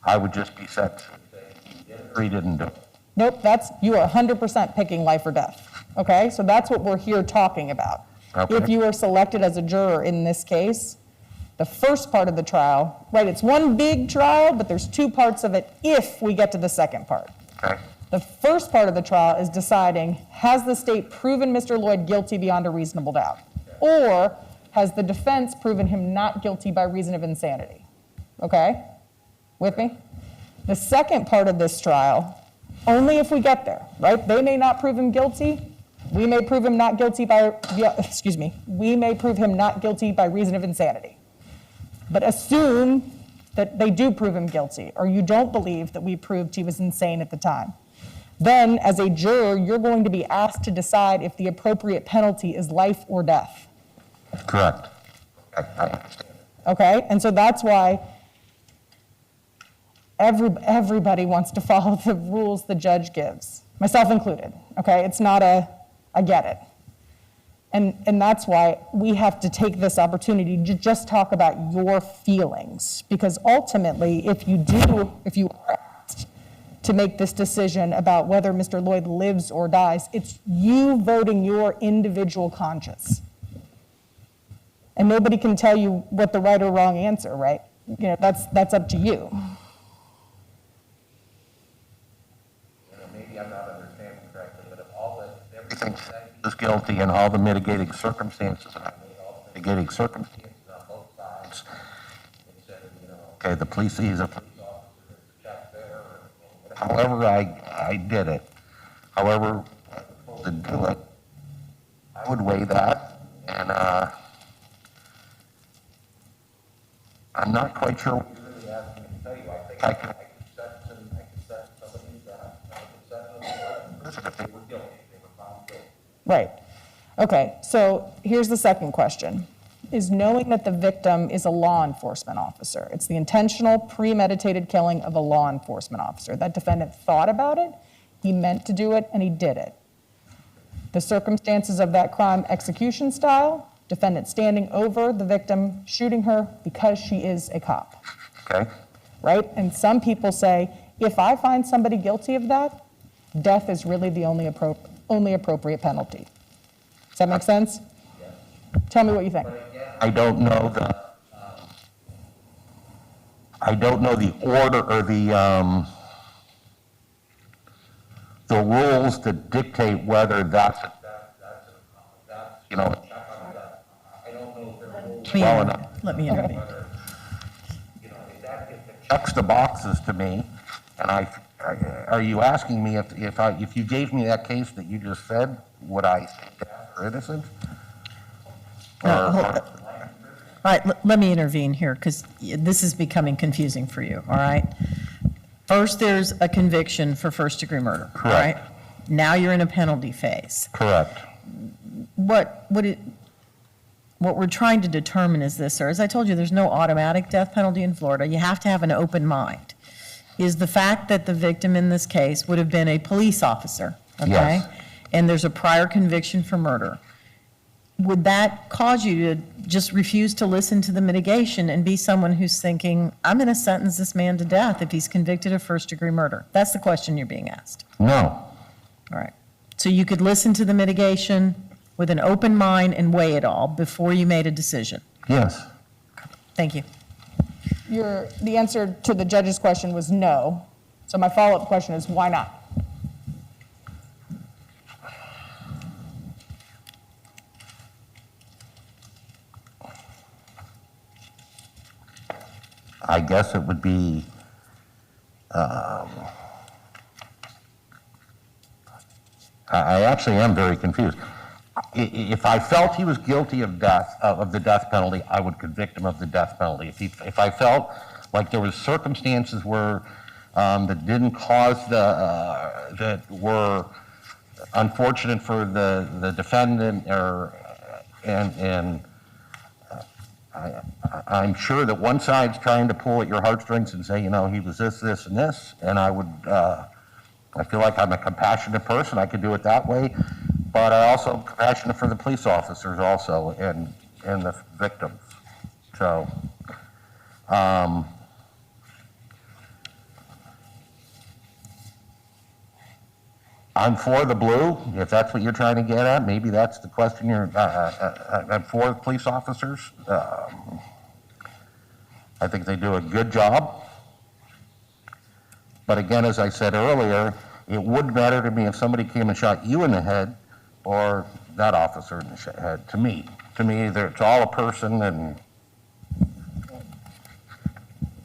I would just be set to say he did or he didn't do it. Nope, you are 100% picking life or death, okay? So that's what we're here talking about. Okay. If you are selected as a juror in this case, the first part of the trial, right, it's one big trial, but there's two parts of it if we get to the second part. Okay. The first part of the trial is deciding, has the state proven Mr. Loyd guilty beyond a reasonable doubt? Or has the defense proven him not guilty by reason of insanity? Okay? With me? The second part of this trial Only if we get there, right? They may not prove him guilty. We may prove him not guilty we may prove him not guilty by reason of insanity. But assume that they do prove him guilty, or you don't believe that we proved he was insane at the time. Then, as a juror, you're going to be asked to decide if the appropriate penalty is life or death. Correct. I understand. Okay? And so that's why everybody wants to follow the rules the judge gives, myself included. Okay? It's not I get it. And that's why we have to take this opportunity to just talk about your feelings. Because ultimately, if you are asked to make this decision about whether Mr. Loyd lives or dies, it's you voting your individual conscience. And nobody can tell you what the right or wrong answer, right? You know, that's up to you. Maybe I'm not understanding correctly, but if everything said he was guilty and all the mitigating circumstances, and I made all the mitigating circumstances on both sides, and said, okay, the police, he's a police officer, check there, or however I did it, however I was supposed to do it, I would weigh that, and I'm not quite sure what you're really asking me to tell you. I think I could set somebody down. I could set them in prison if they were guilty, if they were found guilty. Right. Okay, so here's the second question. Is knowing that the victim is a law enforcement officer. It's the intentional, premeditated killing of a law enforcement officer. That defendant thought about it, he meant to do it, and he did it. The circumstances of that crime, execution style, defendant standing over the victim, shooting her because she is a cop. Okay. Right? And some people say, if I find somebody guilty of that, death is really the only appropriate penalty. Does that make sense? Yeah. Tell me what you think. I don't know the order or the rules that dictate whether that's you know. I don't know if there are rules well enough. Let me intervene. You know, if it checks the boxes to me, and are you asking me if you gave me that case that you just said, would I say death or innocent? All right, let me intervene here because this is becoming confusing for you, all right? First, there's a conviction for first-degree murder, all right? Now you're in a penalty phase. Correct. What we're trying to determine is this, sir. As I told you, there's no automatic death penalty in Florida. You have to have an open mind. Is the fact that the victim in this case would have been a police officer, okay? Yes. And there's a prior conviction for murder. Would that cause you to just refuse to listen to the mitigation and be someone who's thinking, I'm going to sentence this man to death if he's convicted of first-degree murder? That's the question you're being asked. No. All right. So you could listen to the mitigation with an open mind and weigh it all before you made a decision? Yes. Thank you. The answer to the judge's question was no. So my follow-up question is, why not? I guess it would be, I actually am very confused. If I felt he was guilty of death, of the death penalty, I would convict him of the death penalty. If I felt like there was circumstances where that didn't cause that were unfortunate for the defendant, I'm sure that one side's trying to pull at your heartstrings and say, you know, he was this, this, and this, and I feel like I'm a compassionate person. I could do it that way, but I also am compassionate for the police officers also and the victims. So, I'm for the blue, if that's what you're trying to get at. Maybe that's the question I'm for police officers. I think they do a good job. But again, as I said earlier, it would matter to me if somebody came and shot you in the head or that officer in the head. To me, it's all a person, and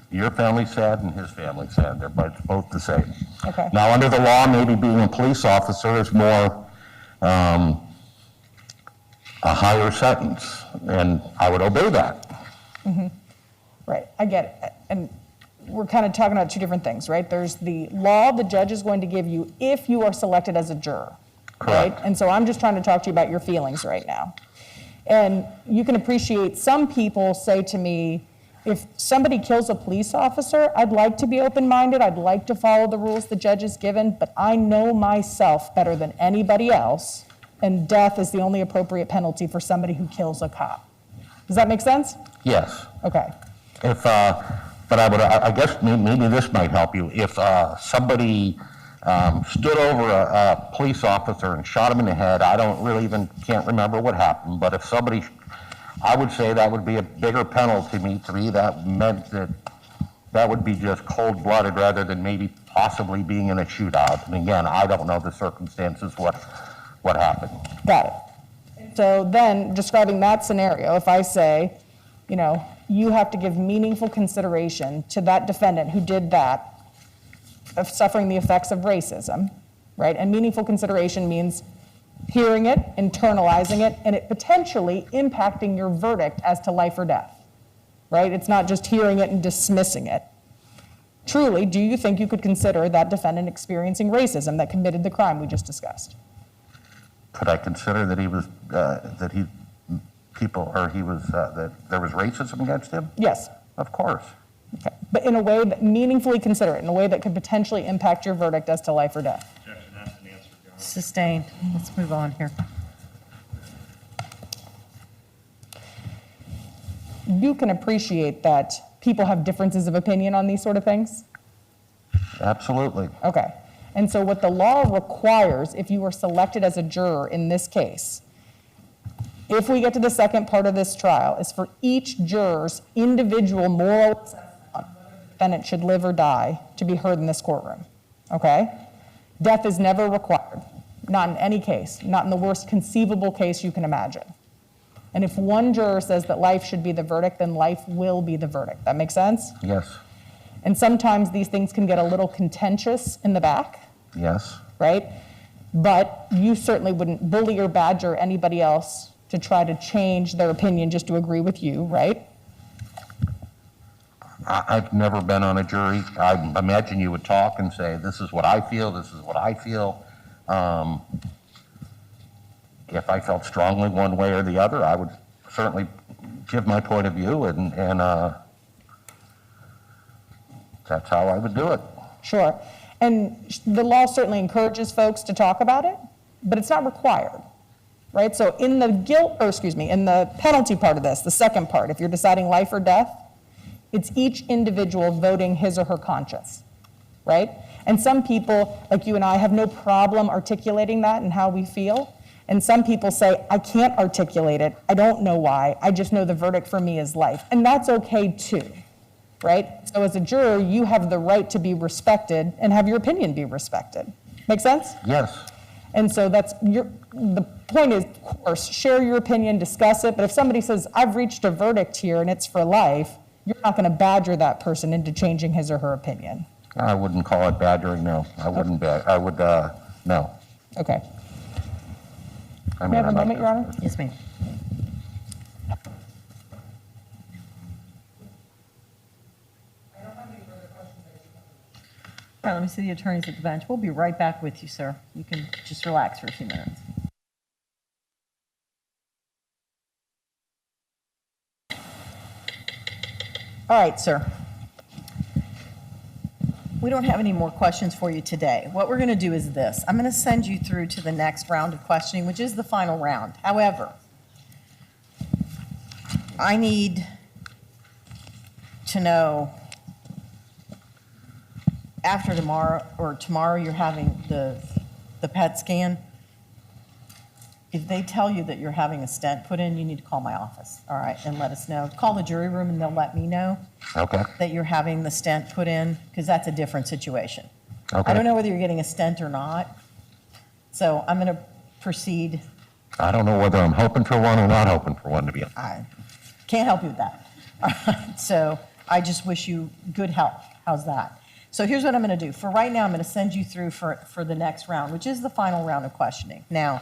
your family's sad and his family's sad. They're both the same. Okay. Now, under the law, maybe being a police officer is more a higher sentence, and I would obey that. Right, I get it. And we're kind of talking about two different things, right? There's the law the judge is going to give you if you are selected as a juror. Correct. Right? And so I'm just trying to talk to you about your feelings right now. And you can appreciate some people say to me, if somebody kills a police officer, I'd like to be open-minded, I'd like to follow the rules the judge has given, but I know myself better than anybody else, and death is the only appropriate penalty for somebody who kills a cop. Does that make sense? Yes. Okay. If, but I guess maybe this might help you. If somebody stood over a police officer and shot him in the head, I don't really can't remember what happened, but if somebody, I would say that would be a bigger penalty to me. That meant that would be just cold-blooded rather than maybe possibly being in a shootout. And again, I don't know the circumstances, what happened. Got it. So then, describing that scenario, if I say, you know, you have to give meaningful consideration to that defendant who did that, of suffering the effects of racism, right? And meaningful consideration means hearing it, internalizing it, and it potentially impacting your verdict as to life or death, right? It's not just hearing it and dismissing it. Truly, do you think you could consider that defendant experiencing racism that committed the crime we just discussed? Could I consider that he was, that there was racism against him? Yes. Of course. Okay. But in a way that meaningfully consider it, in a way that could potentially impact your verdict as to life or death. Objection, that's an answer, Your Honor. Sustained. Let's move on here. You can appreciate that people have differences of opinion on these sort of things? Absolutely. Okay. And so what the law requires, if you were selected as a juror in this case, if we get to the second part of this trial, is for each juror's individual moral assessment on whether the defendant should live or die to be heard in this courtroom. Okay? Death is never required. Not in any case. Not in the worst conceivable case you can imagine. And if one juror says that life should be the verdict, then life will be the verdict. That makes sense? Yes. And sometimes these things can get a little contentious in the back. Yes. Right? But you certainly wouldn't bully or badger anybody else to try to change their opinion just to agree with you, right? I've never been on a jury. I imagine you would talk and say, this is what I feel, this is what I feel. If I felt strongly one way or the other, I would certainly give my point of view, and that's how I would do it. Sure. And the law certainly encourages folks to talk about it, but it's not required, right? So in the in the penalty part of this, the second part, if you're deciding life or death, it's each individual voting his or her conscience, right? And some people, like you and I, have no problem articulating that and how we feel. And some people say, I can't articulate it. I don't know why. I just know the verdict for me is life. And that's okay too, right? So as a juror, you have the right to be respected and have your opinion be respected. Make sense? Yes. And so the point is, of course, share your opinion, discuss it. But if somebody says, I've reached a verdict here and it's for life, you're not going to badger that person into changing his or her opinion. I wouldn't call it badgering, no. I wouldn't, I would, no. Okay. I May I have a I'm not moment, Your Honor? Yes, ma'am. All right, let me see the attorneys at the bench. We'll be right back with you, sir. You can just relax for a few minutes. All right, sir. We don't have any more questions for you today. What we're going to do is this. I'm going to send you through to the next round of questioning, which is the final round. However, I need to know after tomorrow, or tomorrow you're having the PET scan. If they tell you that you're having a stent put in, you need to call my office, all right, and let us know. Call the jury room and they'll let me know that you're having the stent put in, because that's a different situation. I don't know whether you're getting a stent or not, so I'm going to proceed. I don't know whether I'm hoping for one or not hoping for one, to be honest. I can't help you with that. All right, so I just wish you good health. How's that? So here's what I'm going to do. For right now, I'm going to send you through for the next round, which is the final round of questioning. Now,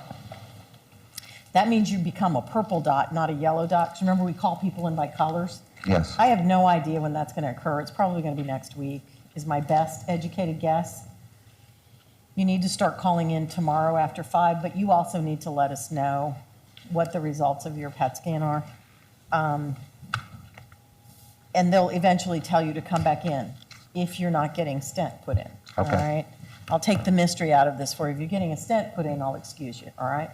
that means you become a purple dot, not a yellow dot. 'Cause remember, we call people in by colors? Yes. I have no idea when that's going to occur. It's probably going to be next week, is my best educated guess. You need to start calling in tomorrow after 5, but you also need to let us know what the results of your PET scan are. And they'll eventually tell you to come back in if you're not getting stent put in. Okay. All right? I'll take the mystery out of this for you. If you're getting a stent put in, I'll excuse you. All right?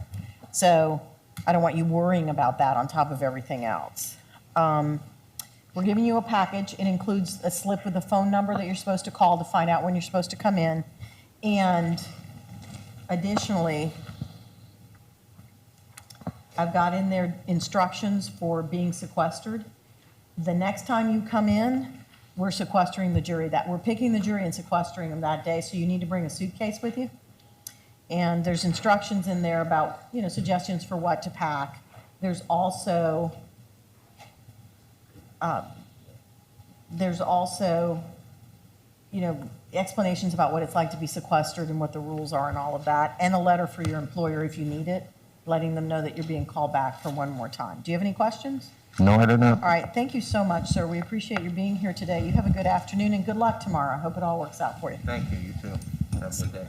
So I don't want you worrying about that on top of everything else. We're giving you a package. It includes a slip with a phone number that you're supposed to call to find out when you're supposed to come in. And additionally, I've got in there instructions for being sequestered. The next time you come in, we're sequestering the jury. We're picking the jury and sequestering them that day, so you need to bring a suitcase with you. And there's instructions in there about, suggestions for what to pack. There's also, explanations about what it's like to be sequestered and what the rules are and all of that, and a letter for your employer if you need it, letting them know that you're being called back for one more time. Do you have any questions? No, I don't know. All right, thank you so much, sir. We appreciate you being here today. You have a good afternoon and good luck tomorrow. I hope it all works out for you. Thank you, you too. Have a good day.